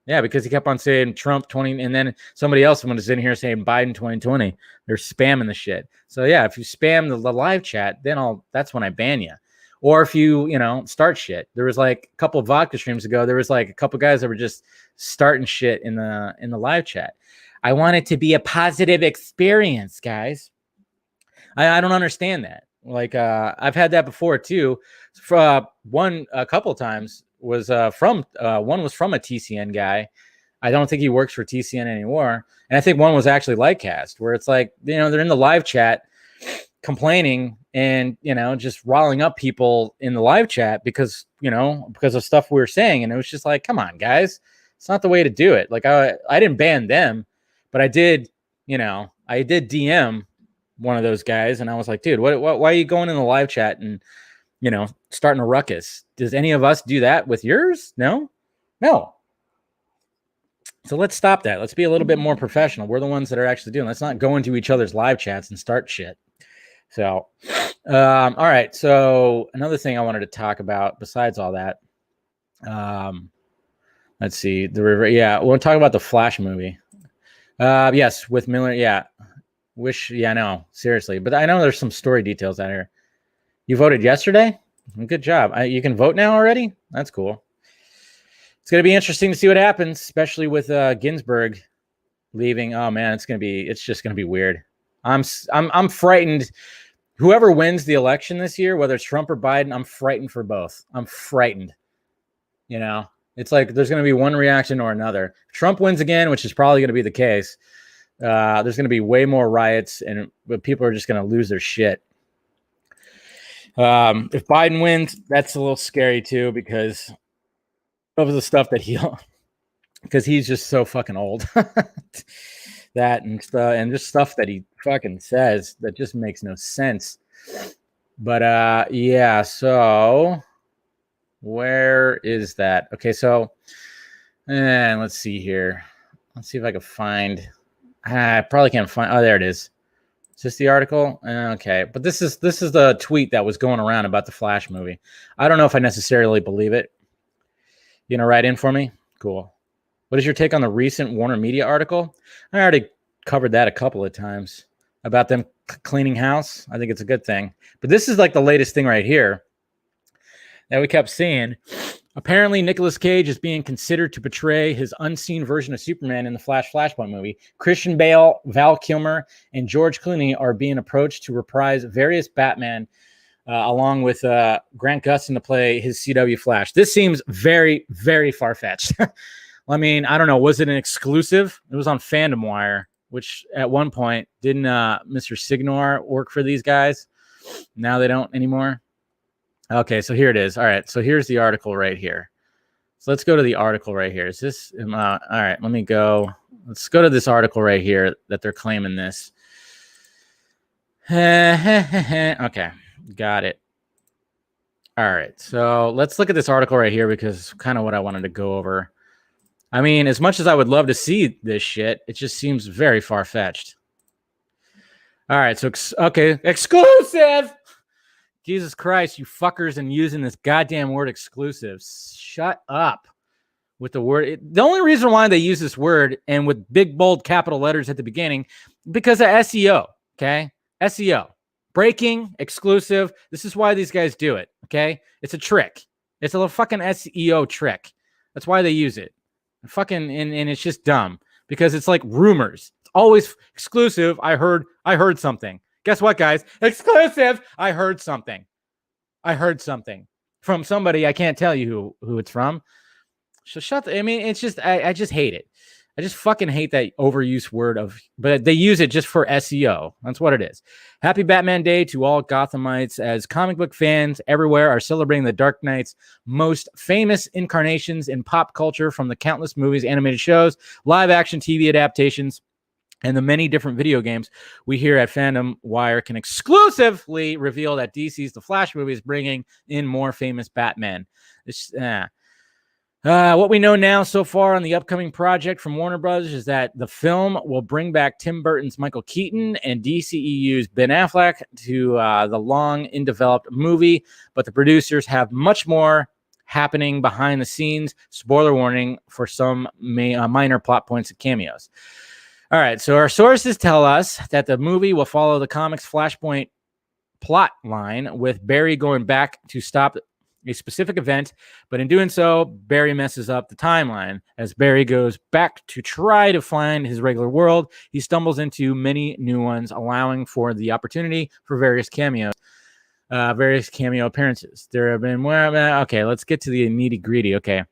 A: Yeah, because he kept on saying Trump 20, and then somebody else was in here saying Biden 2020. They're spamming the shit. So yeah, if you spam the live chat, then that's when I ban you. Or if you start shit. There was a couple of vodka streams ago. There was a couple of guys that were just starting shit in the live chat. I want it to be a positive experience, guys. I don't understand that. I've had that before too. For a couple of times was from one was from a TCN guy. I don't think he works for TCN anymore. And I think one was actually Lightcast, where it's they're in the live chat complaining and just riling up people in the live chat because of stuff we were saying. And it was just come on, guys, it's not the way to do it. I didn't ban them, but I did DM one of those guys, and I was like, dude, why are you going in the live chat and starting a ruckus? Does any of us do that with yours? No. So let's stop that. Let's be a little bit more professional. We're the ones that are actually doing. Let's not go into each other's live chats and start shit. So, all right. So another thing I wanted to talk about besides all that, let's see. We'll talk about the Flash movie. Yes, with Miller. Yeah. No, seriously. But I know there's some story details out here. You voted yesterday? Good job. You can vote now already? That's cool. It's going to be interesting to see what happens, especially with Ginsburg leaving. Oh man, it's just going to be weird. I'm frightened. Whoever wins the election this year, whether it's Trump or Biden, I'm frightened for both. I'm frightened. It's there's going to be one reaction or another. If Trump wins again, which is probably going to be the case. There's going to be way more riots, and people are just going to lose their shit. If Biden wins, that's a little scary too because of the stuff that because he's just so fucking old. That and just stuff that he fucking says that just makes no sense. But yeah, so where is that? Okay, so and let's see here. Let's see if I can find. I probably can't find. Oh, there it is. Is this the article? Okay, but this is the tweet that was going around about the Flash movie. I don't know if I necessarily believe it. You gonna write in for me? Cool. What is your take on the recent Warner Media article? I already covered that a couple of times about them cleaning house. I think it's a good thing. But this is the latest thing right here that we kept seeing. Apparently, Nicolas Cage is being considered to portray his unseen version of Superman in the Flashpoint movie. Christian Bale, Val Kilmer, and George Clooney are being approached to reprise various Batman, along with Grant Gustin to play his CW Flash. This seems very, very far-fetched. I mean, I don't know. Was it an exclusive? It was on Fandom Wire, which at one point, didn't Mr. Signor work for these guys? Now they don't anymore. Okay, so here it is. All right, so here's the article right here. So let's go to the article right here. Is this all right? Let me go. Let's go to this article right here that they're claiming this. Okay, got it. All right, so let's look at this article right here because kind of what I wanted to go over. I mean, as much as I would love to see this shit, it just seems very far-fetched. All right, so okay, exclusive. Jesus Christ, you fuckers, and using this goddamn word exclusive. Shut up with the word. The only reason why they use this word and with big, bold capital letters at the beginning, because of SEO, okay? SEO. Breaking, exclusive. This is why these guys do it, okay? It's a trick. It's a little fucking SEO trick. That's why they use it. And it's just dumb because it's like rumors. It's always exclusive. I heard something. Guess what, guys? Exclusive. I heard something from somebody. I can't tell you who it's from. So I mean, it's just, I just hate it. I just fucking hate that overuse word but they use it just for SEO. That's what it is. Happy Batman Day to all Gothamites, as comic book fans everywhere are celebrating the Dark Knight's most famous incarnations in pop culture, from the countless movies, animated shows, live action TV adaptations, and the many different video games. We here at Fandom Wire can exclusively reveal that DC's The Flash movie is bringing in more famous Batman. What we know now so far on the upcoming project from Warner Bros. Is that the film will bring back Tim Burton's Michael Keaton and DCEU's Ben Affleck to the long in-developed movie, but the producers have much more happening behind the scenes. Spoiler warning for some minor plot points and cameos. All right, so our sources tell us that the movie will follow the comics Flashpoint plot line, with Barry going back to stop a specific event, but in doing so, Barry messes up the timeline. As Barry goes back to try to find his regular world, he stumbles into many new ones, allowing for the opportunity for various cameo appearances. There have been more. Okay, let's get to the nitty-gritty. Okay.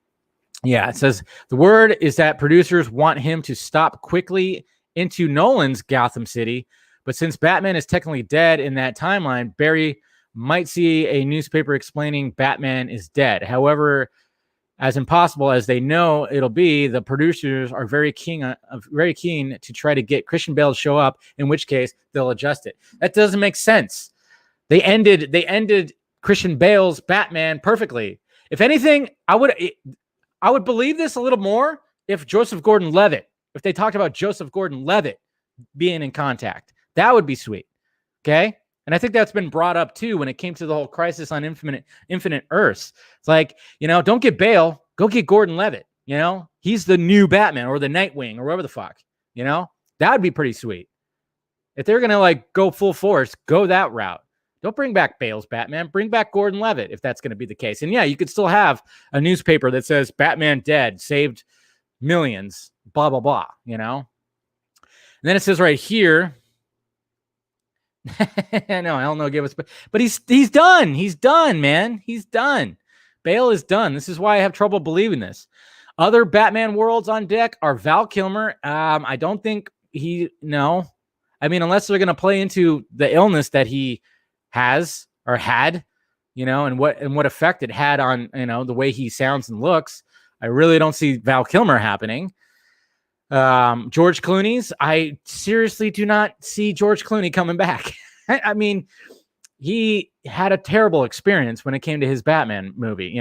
A: Yeah, it says the word is that producers want him to stop quickly into Nolan's Gotham City, but since Batman is technically dead in that timeline, Barry might see a newspaper explaining Batman is dead. However, as impossible as they know it'll be, the producers are very keen to try to get Christian Bale to show up, in which case they'll adjust it. That doesn't make sense. They ended Christian Bale's Batman perfectly. If anything, I would believe this a little more if if they talked about Joseph Gordon-Levitt being in contact. That would be sweet. Okay? And I think that's been brought up too when it came to the whole Crisis on Infinite Earths. It's like, don't get Bale, go get Gordon-Levitt. He's the new Batman, or the Nightwing, or whatever the fuck. That would be pretty sweet. If they're gonna go full force, go that route. Don't bring back Bale's Batman. Bring back Gordon-Levitt if that's going to be the case. And yeah, you could still have a newspaper that says Batman dead, saved millions, blah, blah, blah, And then it says right here, no, hell no, give us, but he's done. He's done, man. He's done. Bale is done. This is why I have trouble believing this. Other Batman worlds on deck are Val Kilmer. I don't think no. I mean, unless they're going to play into the illness that he has or had, and what effect it had on, the way he sounds and looks. I really don't see Val Kilmer happening. George Clooney's, I seriously do not see George Clooney coming back. I mean, he had a terrible experience when it came to his Batman movie,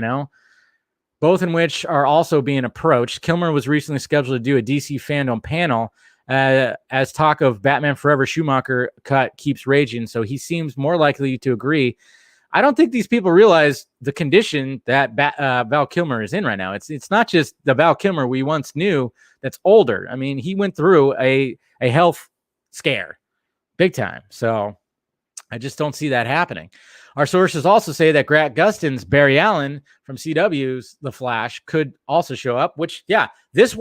A: both in which are also being approached. Kilmer was recently scheduled to do a DC fandom panel as talk of Batman Forever Schumacher cut keeps raging, so he seems more likely to agree. I don't think these people realize the condition that Val Kilmer is in right now. It's not just the Val Kilmer we once knew that's older. I mean, he went through a health scare big time. So I just don't see that happening. Our sources also say that Grant Gustin's Barry Allen from CW's The Flash could also show up, which, yeah, this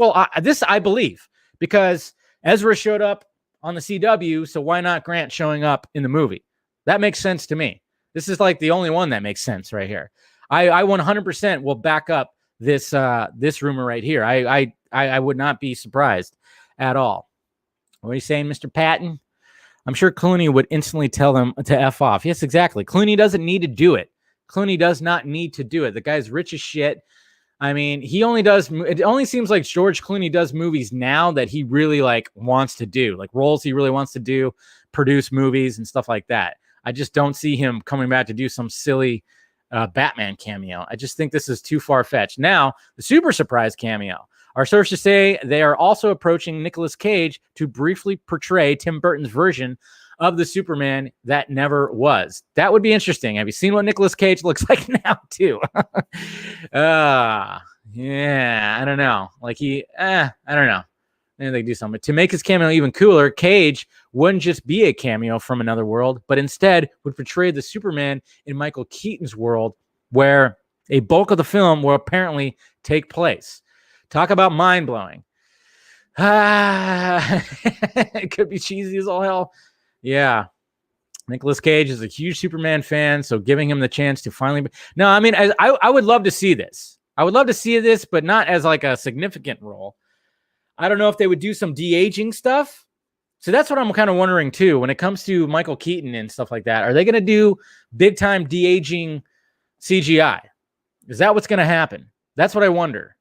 A: I believe, because Ezra showed up on the CW, so why not Grant showing up in the movie? That makes sense to me. This is like the only one that makes sense right here. I 100% will back up this rumor right here. I would not be surprised at all. What are you saying, Mr. Patton? I'm sure Clooney would instantly tell them to F off. Yes, exactly. Clooney doesn't need to do it. Clooney does not need to do it. The guy's rich as shit. I mean, it only seems like George Clooney does movies now that he really wants to do, like roles he really wants to do, produce movies and stuff like that. I just don't see him coming back to do some silly Batman cameo. I just think this is too far-fetched. Now, the super surprise cameo. Our sources say they are also approaching Nicolas Cage to briefly portray Tim Burton's version of the Superman that never was. That would be interesting. Have you seen what Nicolas Cage looks like now, too? Yeah, I don't know. Like I don't know. Maybe they do something. But to make his cameo even cooler, Cage wouldn't just be a cameo from another world, but instead would portray the Superman in Michael Keaton's world, where a bulk of the film will apparently take place. Talk about mind-blowing. It could be cheesy as all hell. Yeah. Nicolas Cage is a huge Superman fan, so giving him the chance to finally... No, I mean, I would love to see this. I would love to see this, but not as like a significant role. I don't know if they would do some de-aging stuff. So that's what I'm kind of wondering too. When it comes to Michael Keaton and stuff like that, are they going to do big time de-aging CGI? Is that what's going to happen? That's what I wonder.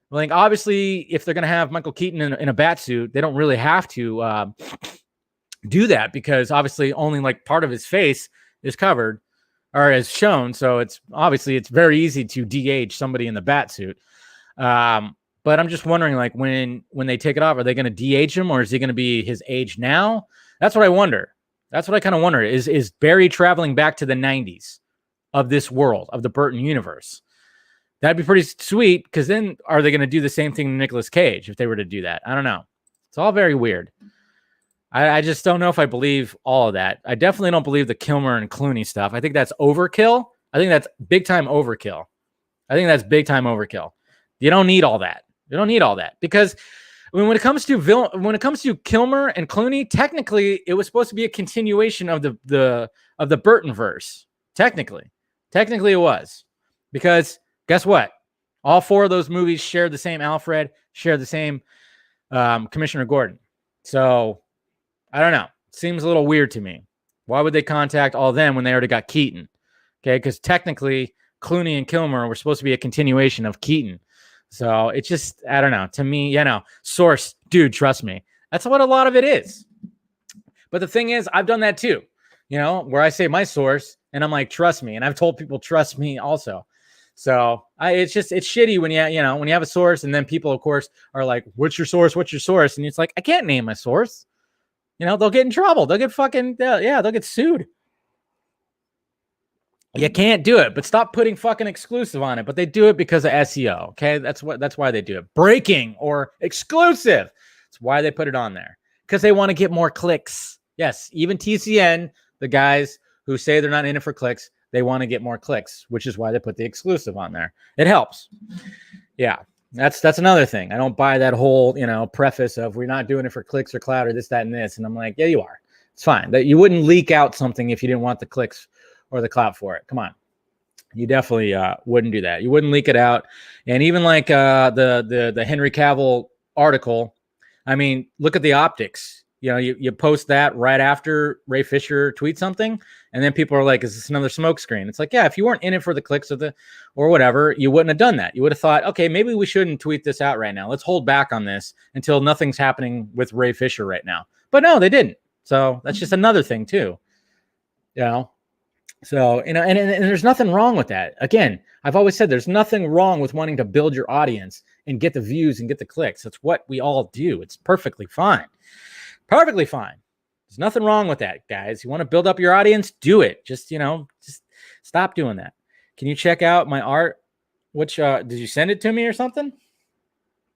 A: Like, obviously, if they're going to have Michael Keaton in a bat suit, they don't really have to do that, because obviously only like part of his face is covered or is shown. So it's very easy to de-age somebody in the bat suit. But I'm just wondering, like, when they take it off, are they going to de-age him, or is he going to be his age now? That's what I wonder. That's what I kind of wonder. Is Barry traveling back to the 90s of this world, of the Burton universe? That'd be pretty sweet, because then are they going to do the same thing to Nicolas Cage if they were to do that? I don't know. It's all very weird. I just don't know if I believe all of that. I definitely don't believe the Kilmer and Clooney stuff. I think that's overkill. I think that's big time overkill. You don't need all that. You don't need all that, because I mean, when it comes to Kilmer and Clooney, technically it was supposed to be a continuation of the Burton verse. Technically it was, because guess what? All four of those movies share the same Alfred, share the same Commissioner Gordon. So I don't know. Seems a little weird to me. Why would they contact all of them when they already got Keaton? Okay, because technically Clooney and Kilmer were supposed to be a continuation of Keaton. So it's just, I don't know. To me, source, dude, trust me. That's what a lot of it is. But the thing is, I've done that too, where I say my source and I'm like, trust me. And I've told people, trust me also. So it's shitty when you have a source, and then people, of course, are like, what's your source? And it's like, I can't name my source. They'll get in trouble. They'll get they'll get sued. You can't do it, but stop putting fucking exclusive on it. But they do it because of SEO. Okay, that's why they do it. Breaking or exclusive. That's why they put it on there, because they want to get more clicks. Yes, even TCN, the guys who say they're not in it for clicks, they want to get more clicks, which is why they put the exclusive on there. It helps. Yeah, that's another thing. I don't buy that whole preface of we're not doing it for clicks or clout or this, that, and this. And I'm like, yeah, you are. It's fine. That you wouldn't leak out something if you didn't want the clicks or the clout for it. Come on. You definitely wouldn't do that. You wouldn't leak it out. And even like the Henry Cavill article, I mean, look at the optics. You post that right after Ray Fisher tweets something, and then people are like, is this another smoke screen? It's like, yeah, if you weren't in it for the clicks or whatever, you wouldn't have done that. You would have thought, okay, maybe we shouldn't tweet this out right now. Let's hold back on this until nothing's happening with Ray Fisher right now. But no, they didn't. So that's just another thing too. So, and there's nothing wrong with that. Again, I've always said there's nothing wrong with wanting to build your audience and get the views and get the clicks. That's what we all do. It's perfectly fine. Perfectly fine. There's nothing wrong with that, guys. You want to build up your audience? Do it. Just stop doing that. Can you check out my art? Which, did you send it to me or something?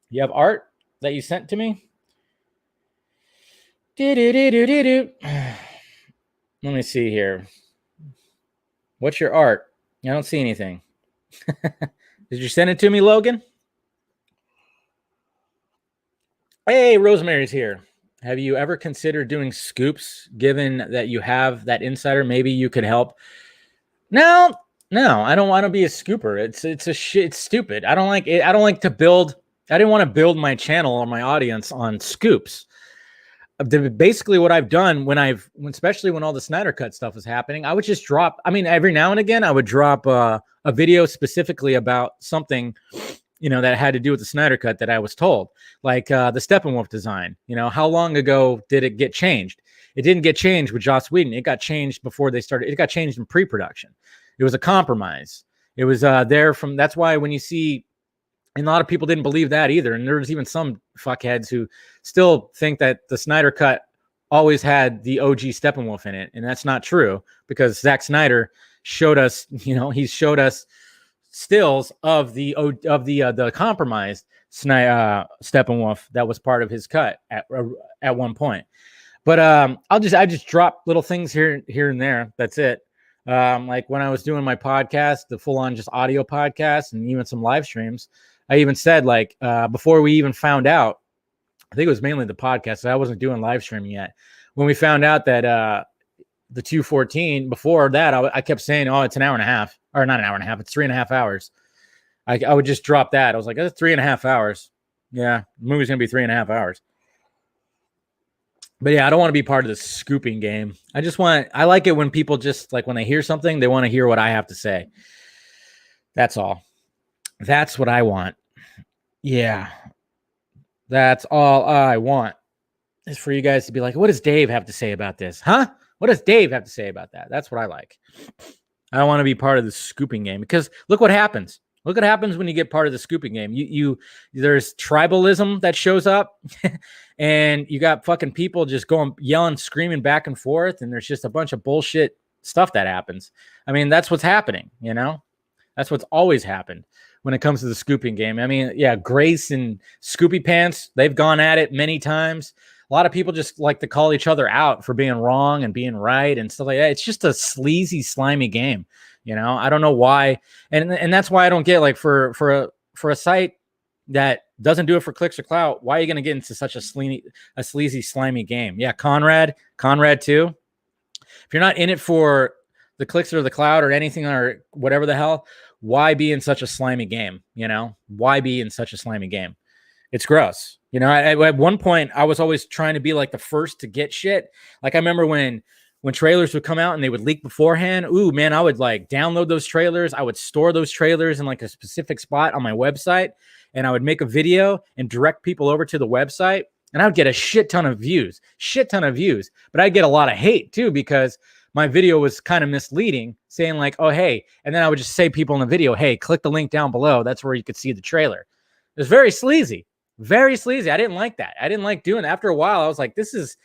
A: You have art that you sent to me? Let me see here. What's your art? I don't see anything. Did you send it to me, Logan? Hey, Rosemary's here. Have you ever considered doing scoops, given that you have that insider? Maybe you could help. No, I don't want to be a scooper. It's stupid. I don't like it. I didn't want to build my channel or my audience on scoops. Basically what I've done especially when all the Snyder Cut stuff was happening, I would just drop, every now and again, I would drop a video specifically about something, that had to do with the Snyder Cut that I was told, like the Steppenwolf design. How long ago did it get changed? It didn't get changed with Joss Whedon. It got changed before they started. It got changed in pre-production. It was a compromise. It was that's why when you see And a lot of people didn't believe that either. And there's even some fuckheads who still think that the Snyder cut always had the OG Steppenwolf in it. And that's not true, because Zack Snyder showed us, he showed us stills of the compromised Steppenwolf that was part of his cut at one point. But I just drop little things here and there. That's it. Like when I was doing my podcast, the full on just audio podcast, and even some live streams, I even said, like, before we even found out, I think it was mainly the podcast, so I wasn't doing live streaming yet. When we found out that the 214, before that, I kept saying, oh, it's an hour and a half, or not an hour and a half, it's 3.5 hours. I would just drop that. I was like, that's 3.5 hours. Yeah, the movie's going to be 3.5 hours. But yeah, I don't want to be part of the scooping game. I like it when people just, like, when they hear something, they want to hear what I have to say. That's all. That's what I want. Yeah. That's all I want, is for you guys to be like, what does Dave have to say about this? Huh? What does Dave have to say about that? That's what I like. I don't want to be part of the scooping game, because look what happens. Look what happens when you get part of the scooping game. There's tribalism that shows up, and you got fucking people just going, yelling, screaming back and forth, and there's just a bunch of bullshit stuff that happens. I mean, that's what's happening, That's what's always happened when it comes to the scooping game. I mean, yeah, Grace and Scoopy Pants, they've gone at it many times. A lot of people just like to call each other out for being wrong and being right and stuff like that. It's just a sleazy, slimy game. I don't know why. And that's why I don't get, like, for a site that doesn't do it for clicks or clout, why are you going to get into such a sleazy, slimy game? Yeah, Conrad too. If you're not in it for the clicks or the clout or anything or whatever the hell, why be in such a slimy game? Why be in such a slimy game? It's gross. At one point, I was always trying to be like the first to get shit. Like, I remember when trailers would come out and they would leak beforehand. Ooh, man, I would like download those trailers. I would store those trailers in like a specific spot on my website, and I would make a video and direct people over to the website, and I would get a shit ton of views. But I'd get a lot of hate too, because my video was kind of misleading, saying like, oh, hey. And then I would just say people in the video, hey, click the link down below. That's where you could see the trailer. It was very sleazy. Very sleazy. I didn't like that. I didn't like doing it. After a while, I was like, this is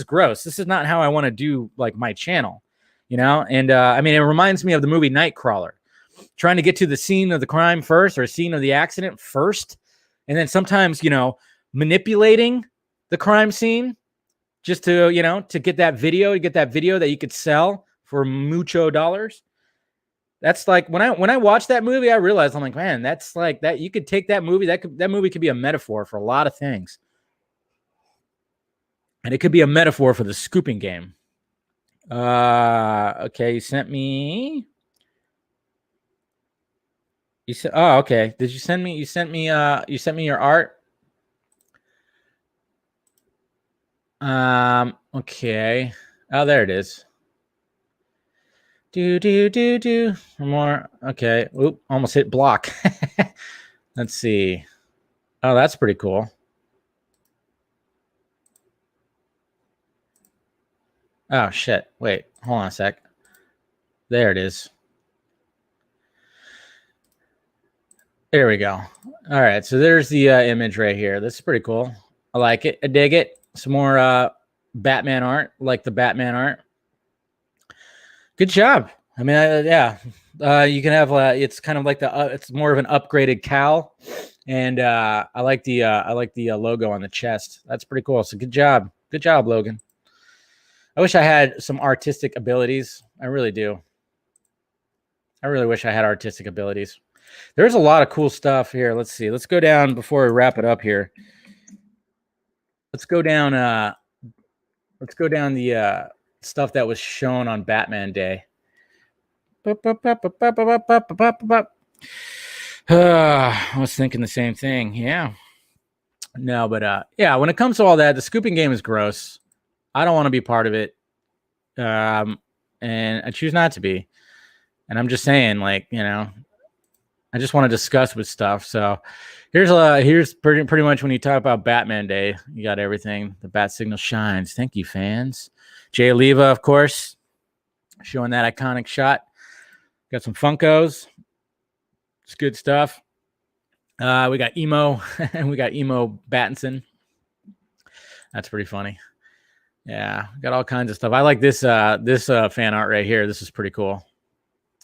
A: gross. This is not how I want to do, like, my channel, And I mean, it reminds me of the movie Nightcrawler, trying to get to the scene of the crime first, or scene of the accident first. And then sometimes, manipulating the crime scene just to, to get that video, that you could sell for mucho dollars. That's like, when I watched that movie, I realized, I'm like, man, that's like that. You could take that movie, that movie could be a metaphor for a lot of things. And it could be a metaphor for the scooping game. Okay, you sent me. You said, oh, okay. Did you send me? You sent me your art. Okay. Oh, there it is. Do more. Okay. Oop, almost hit block. Let's see. Oh, that's pretty cool. Oh, shit. Wait, hold on a sec. There it is. There we go. All right. So there's the image right here. This is pretty cool. I like it. I dig it. Some more Batman art, like the Batman art. Good job. I mean, yeah. You can have it's kind of like it's more of an upgraded cowl, and I like the logo on the chest. That's pretty cool. So good job, Logan. I wish I had some artistic abilities. I really do. I really wish I had artistic abilities. There's a lot of cool stuff here. Let's see. Let's go down before we wrap it up here. Let's go down. Let's go down the stuff that was shown on Batman Day. I was thinking the same thing. Yeah. No, but yeah, when it comes to all that, the scooping game is gross. I don't want to be part of it. And I choose not to be. And I'm just saying, like, I just want to discuss with stuff. So here's pretty much when you talk about Batman Day, you got everything. The bat signal shines. Thank you, fans. Jay Oliva, of course, showing that iconic shot. Got some Funkos. It's good stuff. We got emo and we got emo Battinson. That's pretty funny. Yeah, got all kinds of stuff. I like this fan art right here. This is pretty cool.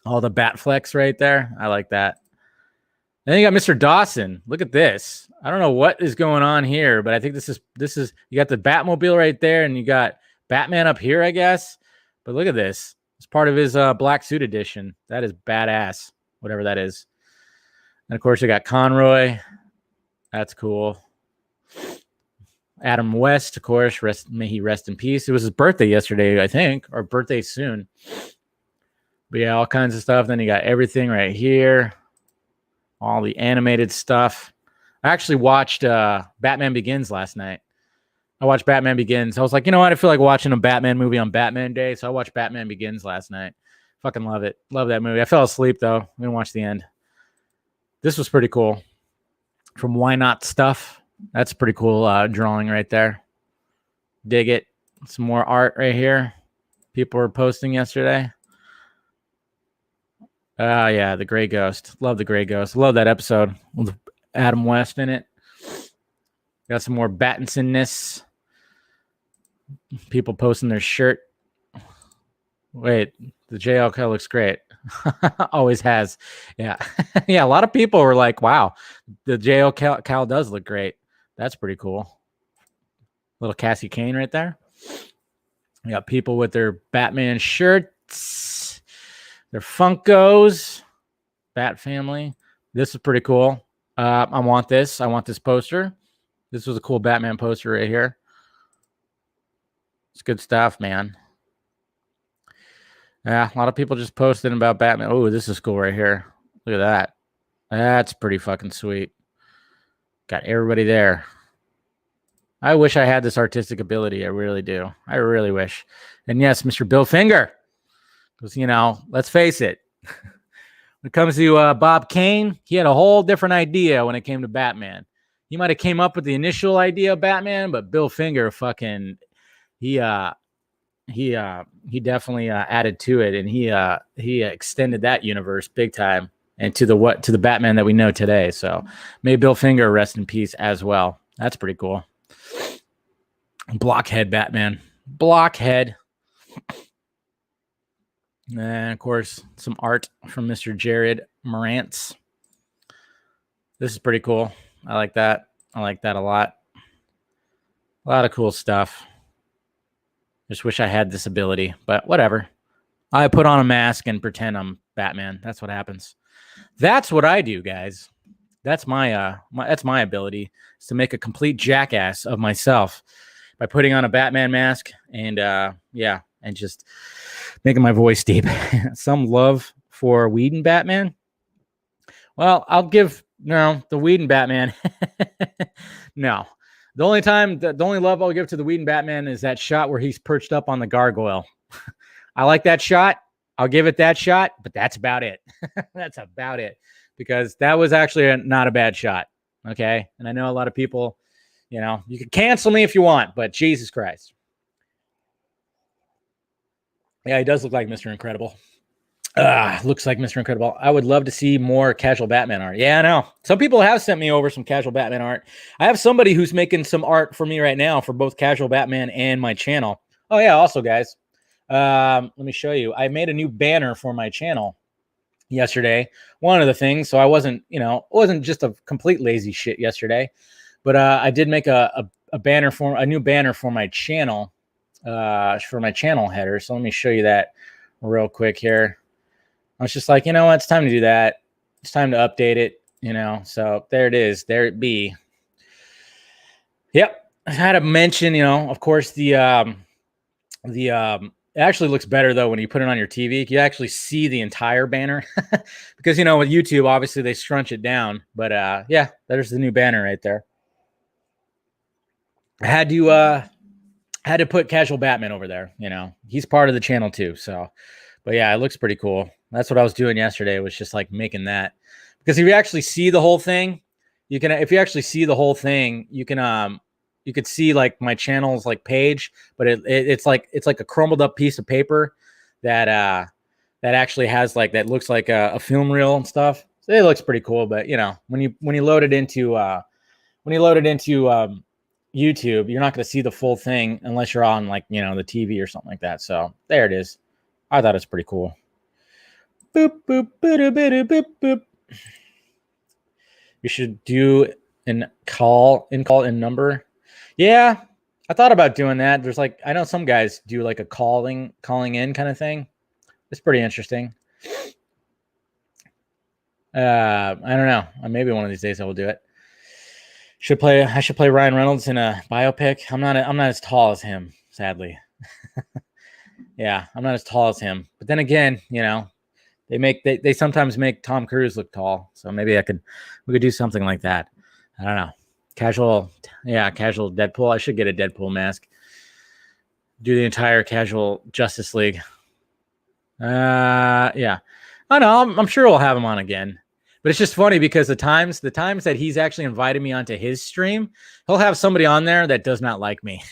A: All the bat flecks right there. I like that. Then you got Mr. Dawson. Look at this. I don't know what is going on here, but I think this is you got the Batmobile right there, and you got Batman up here, I guess. But look at this. It's part of his black suit edition. That is badass, whatever that is. And of course, you got Conroy. That's cool. Adam West, of course. May he rest in peace. It was his birthday yesterday, I think, or birthday soon. But yeah, all kinds of stuff. Then you got everything right here. All the animated stuff. I actually watched Batman Begins last night. I watched Batman Begins. I was like, you know what? I feel like watching a Batman movie on Batman Day. So I watched Batman Begins last night. Fucking love it. Love that movie. I fell asleep, though. I didn't watch the end. This was pretty cool. From Why Not Stuff. That's a pretty cool drawing right there. Dig it. Some more art right here. People were posting yesterday. Yeah, the Gray Ghost. Love the Gray Ghost. Love that episode with Adam West in it. Got some more Battinson-ness. People posting their shirt. Wait, the JLK looks great. Always has. Yeah. Yeah, a lot of people were like, wow, the JLK does look great. That's pretty cool. Little Cassie Kane right there. You got people with their Batman shirts, their Funkos, Bat Family. This is pretty cool. I want this. I want this poster. This was a cool Batman poster right here. It's good stuff, man. Yeah, a lot of people just posted about Batman. Oh, this is cool right here. Look at that. That's pretty fucking sweet. Got everybody there. I wish I had this artistic ability. I really do. I really wish. And yes, Mr. Bill Finger. Because, you know, let's face it. When it comes to Bob Kane, he had a whole different idea when it came to Batman. He might have came up with the initial idea of Batman, but Bill Finger fucking he definitely added to it, and he extended that universe big time and to the Batman that we know today. So may Bill Finger rest in peace as well. That's pretty cool. Blockhead Batman. Blockhead. And of course, some art from Mr. Jared Morantz. This is pretty cool. I like that. I like that a lot. A lot of cool stuff. Just wish I had this ability, but whatever. I put on a mask and pretend I'm Batman. That's what happens. That's what I do, guys. That's my ability, is to make a complete jackass of myself by putting on a Batman mask and and just making my voice deep. Some love for Whedon Batman. Well, I'll give the Whedon Batman. No. The only love I'll give to the Whedon Batman is that shot where he's perched up on the gargoyle. I like that shot. I'll give it that shot, but that's about it. That's about it, because that was actually not a bad shot. Okay. And I know a lot of people, you can cancel me if you want, but Jesus Christ. Yeah, he does look like Mr. Incredible. Looks like Mr. Incredible. I would love to see more casual Batman art. Yeah, I know. Some people have sent me over some casual Batman art. I have somebody who's making some art for me right now for both casual Batman and my channel. Oh, yeah. Also, guys, let me show you. I made a new banner for my channel yesterday. One of the things, so I wasn't just a complete lazy shit yesterday, but I did make a new banner for my channel, for my channel header. So let me show you that real quick here. I was just like, it's time to do that. It's time to update it, So there it is. There it be. Yep. I had to mention, of course, it actually looks better though when you put it on your TV. You actually see the entire banner because with YouTube, obviously they scrunch it down. But yeah, there's the new banner right there. I had to put Casual Batman over there. He's part of the channel too. So, but yeah, it looks pretty cool. That's what I was doing yesterday, was just like making that, because if you actually see the whole thing, you can you could see like my channel's like page, but it's like a crumbled up piece of paper that actually has that looks like a film reel and stuff. So it looks pretty cool, but you know, when you load it into YouTube, you're not going to see the full thing unless you're on like, you know, the TV or something like that. So there it is. I thought it's pretty cool. Boop, boop, boop, boop, boop, boop. You should do an call in number. Yeah, I thought about doing that. There's like, I know some guys do like a calling in kind of thing. It's pretty interesting. I don't know. Maybe one of these days I will do it. I should play Ryan Reynolds in a biopic. I'm not as tall as him, sadly. Yeah, I'm not as tall as him. But then again, you know, they sometimes make Tom Cruise look tall. So maybe we could do something like that. I don't know. Casual Deadpool. I should get a Deadpool mask. Do the entire casual Justice League. Yeah. I know. I'm sure we'll have him on again. But it's just funny because the times that he's actually invited me onto his stream, he'll have somebody on there that does not like me.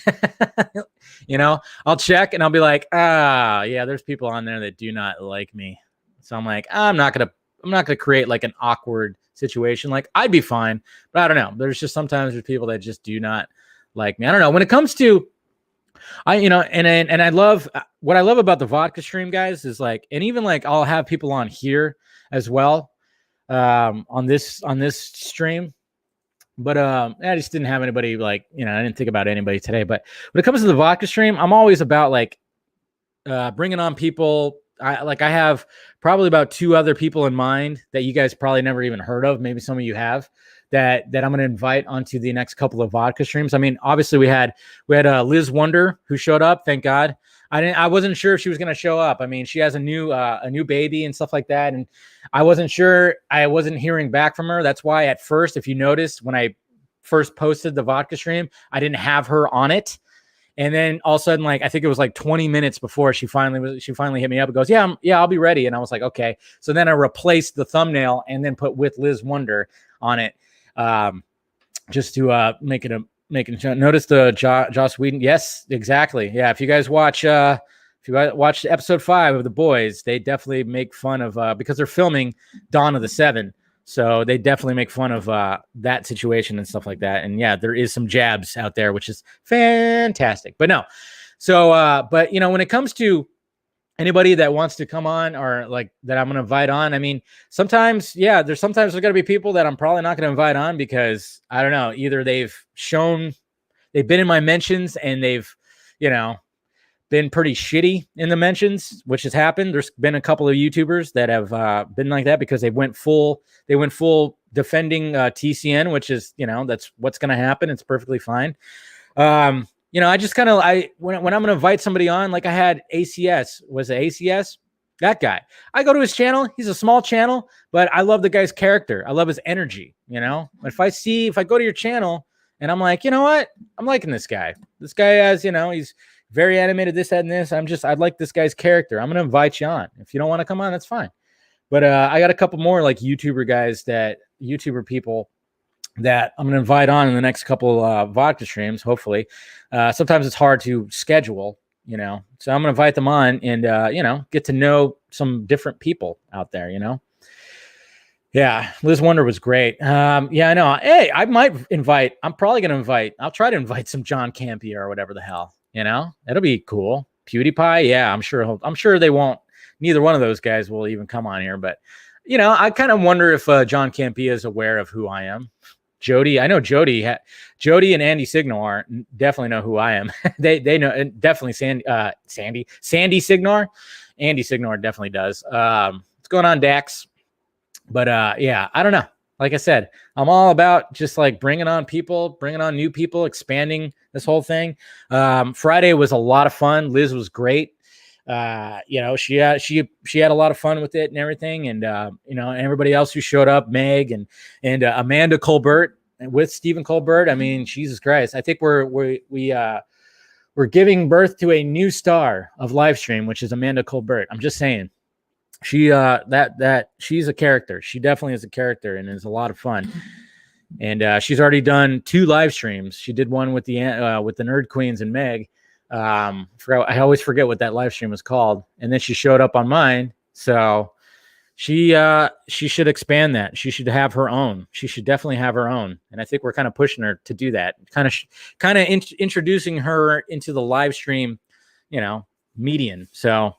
A: You know, I'll check and I'll be like, yeah, there's people on there that do not like me. So I'm like, I'm not gonna create like an awkward situation. Like I'd be fine, but I don't know. Sometimes there's people that just do not like me. I don't know. When it comes to and I love what I love about the vodka stream, guys, is like, and even like I'll have people on here as well. On this stream, but I just didn't have anybody like, you know, I didn't think about anybody today. But when it comes to the vodka stream, I'm always about like bringing on people. I have probably about 2 other people in mind that you guys probably never even heard of. Maybe some of you have that I'm going to invite onto the next couple of vodka streams. I mean, obviously we had Liz Wonder who showed up. Thank God. I wasn't sure if she was going to show up. I mean, she has a new baby and stuff like that. And I wasn't sure. I wasn't hearing back from her. That's why at first, if you noticed, when I first posted the vodka stream, I didn't have her on it. And then all of a sudden, like, I think it was like 20 minutes before she finally hit me up and goes, yeah, I'll be ready. And I was like, okay. So then I replaced the thumbnail and then put with Liz Wonder on it. Just to make it notice the Joss Whedon. Yes, exactly. Yeah. If you guys watch episode 5 of The Boys, they definitely make fun of because they're filming Dawn of the Seven. So they definitely make fun of that situation and stuff like that. And yeah, there is some jabs out there, which is fantastic. But no. So but you know, when it comes to anybody that wants to come on or like that I'm going to invite on, I mean, sometimes there's going to be people that I'm probably not going to invite on because I don't know, either they've been in my mentions and they've, you know, been pretty shitty in the mentions, which has happened. There's been a couple of YouTubers that have been like that because they went full defending TCN, which is, you know, that's what's going to happen. It's perfectly fine. You know, I just kind of, when I'm going to invite somebody on, like I had ACS, was it ACS? That guy. I go to his channel. He's a small channel, but I love the guy's character. I love his energy, you know? If I go to your channel and I'm like, you know what? I'm liking this guy. This guy has, you know, he's very animated, this, that, and this. I'd like this guy's character. I'm going to invite you on. If you don't want to come on, that's fine. But I got a couple more like YouTuber people that I'm going to invite on in the next couple vodka streams, hopefully. Sometimes it's hard to schedule, you know. So I'm going to invite them on and, you know, get to know some different people out there, you know. Yeah, Liz Wonder was great. Yeah, I know. Hey, I'm probably going to I'll try to invite some John Campea or whatever the hell, you know. It'll be cool. PewDiePie, yeah, I'm sure they won't. Neither one of those guys will even come on here, but you know, I kind of wonder if John Campea is aware of who I am. Jody, I know Jody and Andy Signor definitely know who I am. they know, and definitely Sandy Signor. Andy Signor definitely does. What's going on, Dax? But yeah, I don't know. Like I said, I'm all about just like bringing on new people, expanding this whole thing. Friday was a lot of fun. Liz was great. You know, she had a lot of fun with it and everything. And, you know, and everybody else who showed up, Meg and Amanda Colbert with Stephen Colbert. I mean, Jesus Christ, I think we're giving birth to a new star of live stream, which is Amanda Colbert. I'm just saying she's a character. She definitely is a character and is a lot of fun. And, she's already done 2 live streams. She did one with the Nerd Queens and Meg. I always forget what that live stream was called, and then she showed up on mine. So she should expand that. She should have her own. She should definitely have her own. And I think we're kind of pushing her to do that. Kind of introducing her into the live stream, median. So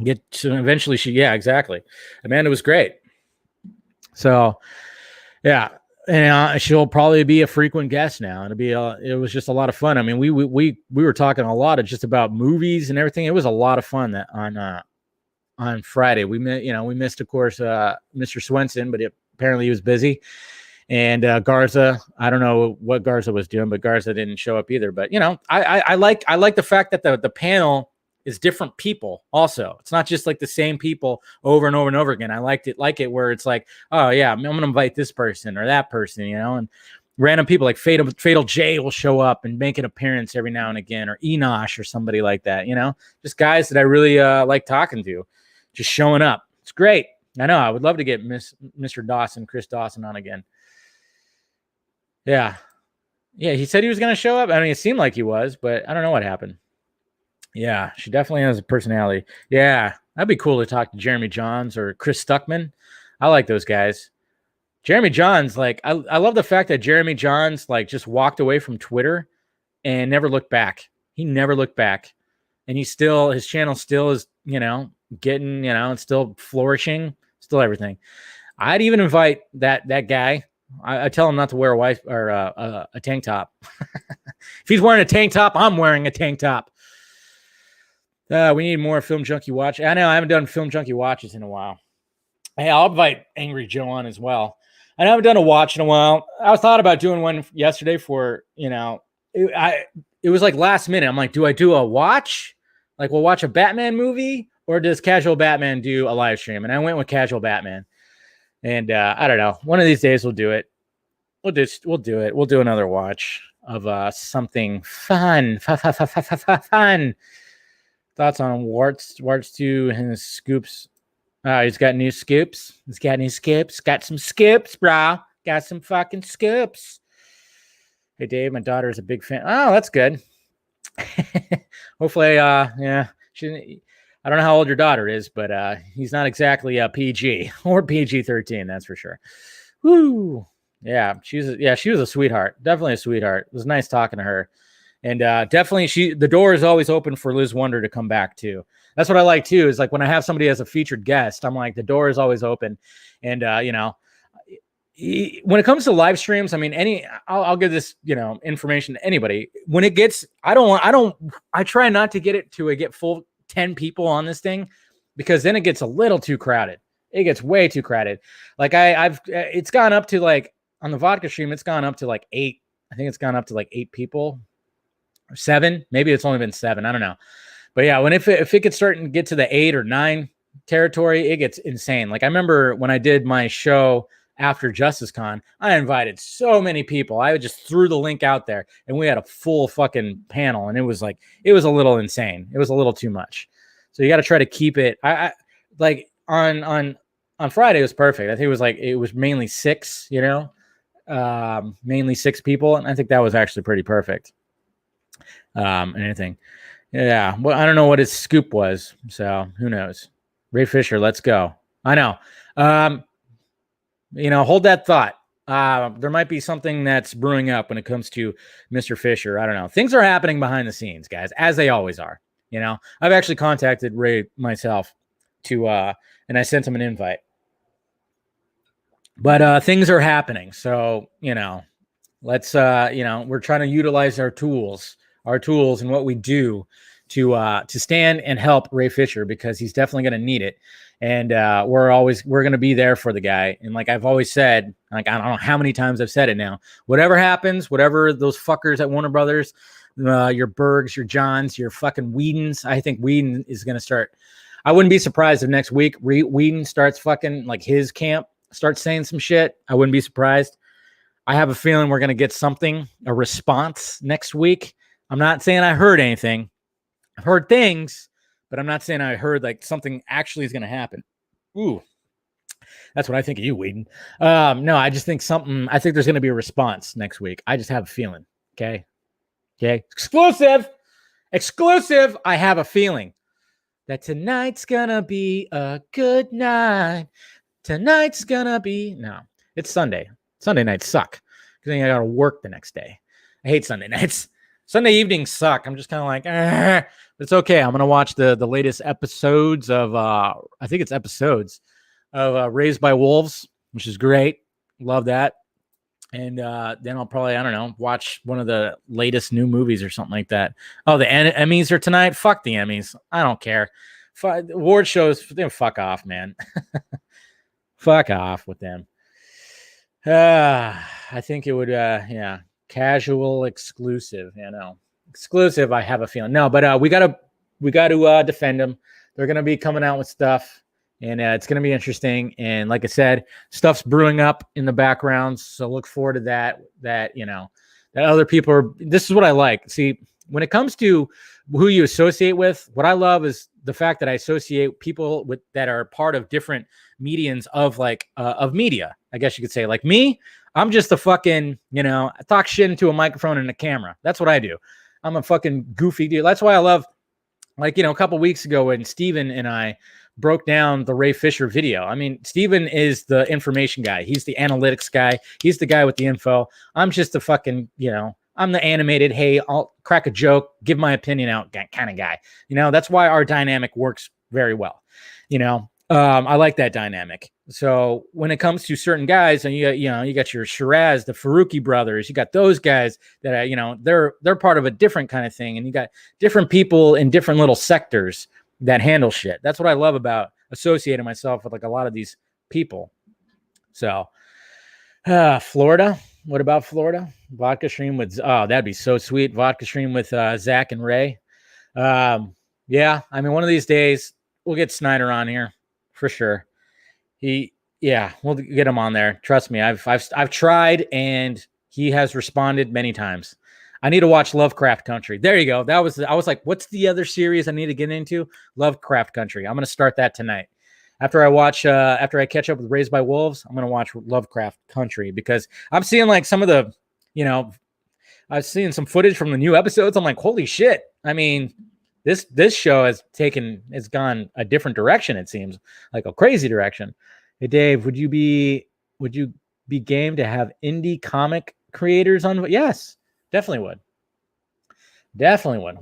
A: get to eventually yeah, exactly. Amanda was great. So yeah. And she'll probably be a frequent guest now. It was just a lot of fun. I mean, we were talking a lot of just about movies and everything. It was a lot of fun that on Friday. We missed, of course, Mr. Swenson, but apparently he was busy. And Garza, I don't know what Garza was doing, but Garza didn't show up either. But I like the fact that the panel is different people. Also, it's not just like the same people over and over and over again. I like it where it's like, oh yeah, I'm gonna invite this person or that person, and random people like Fatal J will show up and make an appearance every now and again, or Enosh or somebody like that. Just guys that I really like talking to, just showing up. It's great. I know. I would love to get Mr. Dawson, Chris Dawson, on again. Yeah. He said he was gonna show up. I mean, it seemed like he was, but I don't know what happened. Yeah, she definitely has a personality. Yeah, that'd be cool to talk to Jeremy Johns or Chris Stuckman. I like those guys. Jeremy Johns, like, I love the fact that Jeremy Johns, like, just walked away from Twitter and never looked back. He never looked back. And his channel still is, getting, it's still flourishing, still everything. I'd even invite that guy. I tell him not to wear a tank top. If he's wearing a tank top, I'm wearing a tank top. We need more Film Junkie watch. I know I haven't done Film Junkie watches in a while. Hey, I'll invite Angry Joe on as well. I haven't done a watch in a while. I thought about doing one yesterday for, it was like last minute. I'm like, do I do a watch? Like, we'll watch a Batman movie, or does Casual Batman do a live stream? And I went with Casual Batman. And I don't know. One of these days we'll do it. We'll do it. We'll do another watch of something fun. Fun. Thoughts on Warts 2 and his scoops. He's got new scoops. Got some scoops, bro. Got some fucking scoops. Hey, Dave, my daughter is a big fan. Oh, that's good. Hopefully, yeah. I don't know how old your daughter is, but he's not exactly a PG or PG-13, that's for sure. Woo. Yeah, she was a sweetheart. Definitely a sweetheart. It was nice talking to her. And definitely the door is always open for Liz Wonder to come back too. That's what I like too, is like when I have somebody as a featured guest, I'm like, the door is always open. And when it comes to live streams, I mean, I'll give this, information to anybody. When it gets, I try not to get it to get full 10 people on this thing, because then it gets a little too crowded. It gets way too crowded. Like it's gone up to, like, on the vodka stream, it's gone up to like 8. I think it's gone up to like 8 people. Or 7, maybe it's only been 7. I don't know, but yeah, if it gets starting to get to the 8 or 9 territory, it gets insane. Like, I remember when I did my show after JusticeCon, I invited so many people. I just threw the link out there, and we had a full fucking panel, and it was a little insane. It was a little too much. So you got to try to keep it. I like on Friday it was perfect. I think it was mainly 6, mainly 6 people, and I think that was actually pretty perfect. And anything. Yeah. Well, I don't know what his scoop was, so who knows? Ray Fisher, let's go. I know. Hold that thought. There might be something that's brewing up when it comes to Mr. Fisher. I don't know. Things are happening behind the scenes, guys, as they always are. I've actually contacted Ray myself and I sent him an invite. But things are happening. So, let's we're trying to utilize our tools and what we do to stand and help Ray Fisher, because he's definitely going to need it. And we're going to be there for the guy. And like I've always said, like, I don't know how many times I've said it now, whatever happens, whatever those fuckers at Warner Brothers, your Bergs, your Johns, your fucking Whedons, I think Whedon is going to start. I wouldn't be surprised if next week Whedon starts fucking, like, his camp starts saying some shit. I wouldn't be surprised. I have a feeling we're going to get a response next week. I'm not saying I heard anything. I've heard things, but I'm not saying I heard like something actually is going to happen. Ooh, that's what I think of you, Whedon. No, I just think I think there's going to be a response next week. I just have a feeling. Okay. Exclusive. I have a feeling. that tonight's gonna be a good night. Tonight's gonna be no. It's Sunday. Sunday nights suck because then I gotta work the next day. I hate Sunday nights. Sunday evenings suck. I'm just kind of like, but it's okay. I'm gonna watch the latest episodes of I think it's episodes of Raised by Wolves, which is great. Love that. And then I'll probably, I don't know, watch one of the latest new movies or something like that. Oh, the Emmys are tonight. Fuck the Emmys. I don't care. Award shows, fuck off, man. Fuck off with them. I think it would, yeah, casual exclusive. Exclusive. I have a feeling. No, but we got to defend them. They're gonna be coming out with stuff. And it's going to be interesting. And like I said, stuff's brewing up in the background. So look forward to that, that other people are, this is what I like. See, when it comes to who you associate with, what I love is the fact that I associate people with that are part of different medians of of media. I guess you could say like me, I'm just a fucking, I talk shit into a microphone and a camera. That's what I do. I'm a fucking goofy dude. That's why I love, a couple weeks ago when Steven and I broke down the Ray Fisher video. I mean, Steven is the information guy. He's the analytics guy. He's the guy with the info. I'm just the fucking, I'm the animated, hey, I'll crack a joke, give my opinion out kind of guy. That's why our dynamic works very well. I like that dynamic. So when it comes to certain guys, and you got your Shiraz, the Faruqi brothers, you got those guys that they're part of a different kind of thing, and you got different people in different little sectors that handle shit. That's what I love about associating myself with a lot of these people. So, Florida. What about Florida? Vodka stream with, that'd be so sweet. Vodka stream with Zack and Ray. Yeah, I mean, one of these days we'll get Snyder on here for sure. We'll get him on there. Trust me, I've tried, and he has responded many times. I need to watch Lovecraft Country. There you go. I was like, what's the other series I need to get into? Lovecraft Country. I'm going to start that tonight. After I catch up with Raised by Wolves, I'm going to watch Lovecraft Country because I'm seeing some of the, I've seen some footage from the new episodes. I'm like, holy shit. I mean, this show has gone a different direction. It seems like a crazy direction. Hey, Dave, would you be game to have indie comic creators on? Yes. Definitely would.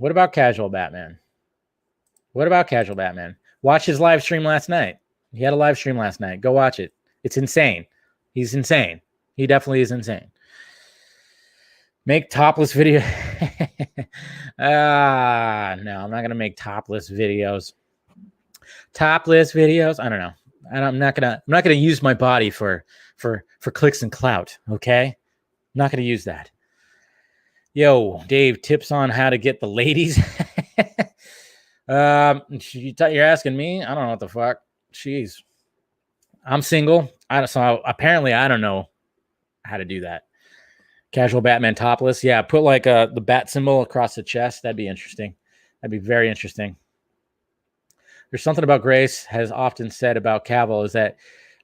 A: What about Casual Batman? Watch his live stream last night. He had a live stream last night. Go watch it. It's insane. He's insane. He definitely is insane. Make topless video. No, I'm not going to make topless videos. I don't know. I'm not going to use my body for clicks and clout. Okay. I'm not going to use that. Yo, Dave, tips on how to get the ladies. You're asking me? I don't know what the fuck. Jeez. I'm single. Apparently I don't know how to do that. Casual Batman topless. Yeah, put the bat symbol across the chest. That'd be interesting. That'd be very interesting. There's something about Grace has often said about Cavill is that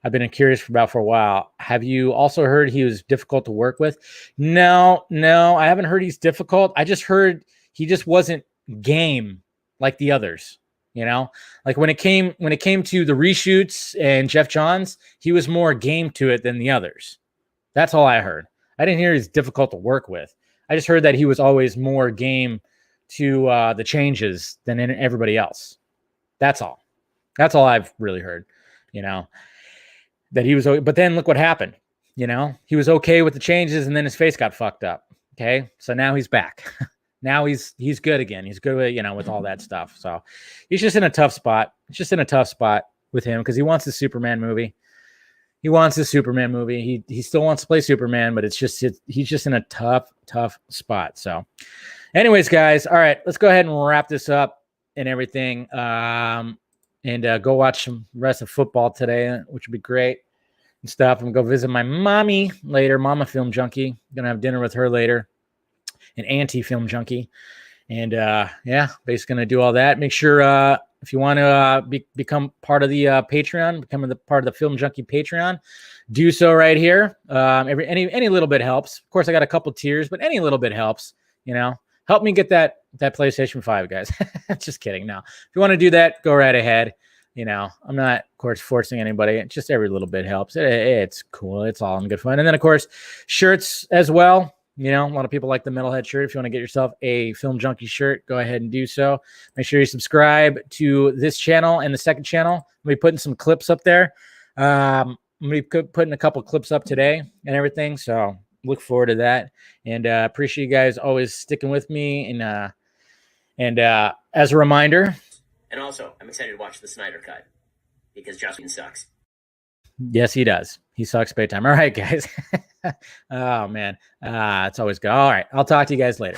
A: I've been curious for a while. Have you also heard he was difficult to work with? No, I haven't heard he's difficult. I just heard he just wasn't game like the others. Like when it came to the reshoots and Jeff Johns, he was more game to it than the others. That's all I heard. I didn't hear he's difficult to work with. I just heard that he was always more game to the changes than everybody else. That's all. That's all I've really heard. That he was, but then look what happened. He was okay with the changes, and then his face got fucked up. Okay, so now he's back. Now he's good again. He's good with with all that stuff. So he's just in a tough spot. It's just in a tough spot with him because he wants the Superman movie. He still wants to play Superman, but he's just in a tough spot. So, anyways, guys, all right, let's go ahead and wrap this up and everything. And go watch some rest of football today, which would be great and stuff. I'm going to go visit my mommy later, Mama Film Junkie. Going to have dinner with her later, an auntie Film Junkie. And basically going to do all that. Make sure if you want to become part of the Patreon, become part of the Film Junkie Patreon, do so right here. Any little bit helps. Of course, I got a couple tiers, but any little bit helps. help me get that PlayStation 5, guys. Just kidding. No, if you want to do that, go right ahead. You know, I'm not, of course, forcing anybody. Just every little bit helps. It's cool. It's all in good fun. And then, of course, shirts as well. You know, a lot of people like the metalhead shirt. If you want to get yourself a Film Junkee shirt, go ahead and do so. Make sure you subscribe to this channel and the second channel. I'll be putting some clips up there. I'm going to be putting a couple clips up today and everything. So look forward to that. And appreciate you guys always sticking with me. And as a reminder,
E: and also, I'm excited to watch the Snyder cut because Joss Whedon sucks.
A: Yes, he does. He sucks big time. All right, guys. Oh, man. It's always good. All right. I'll talk to you guys later.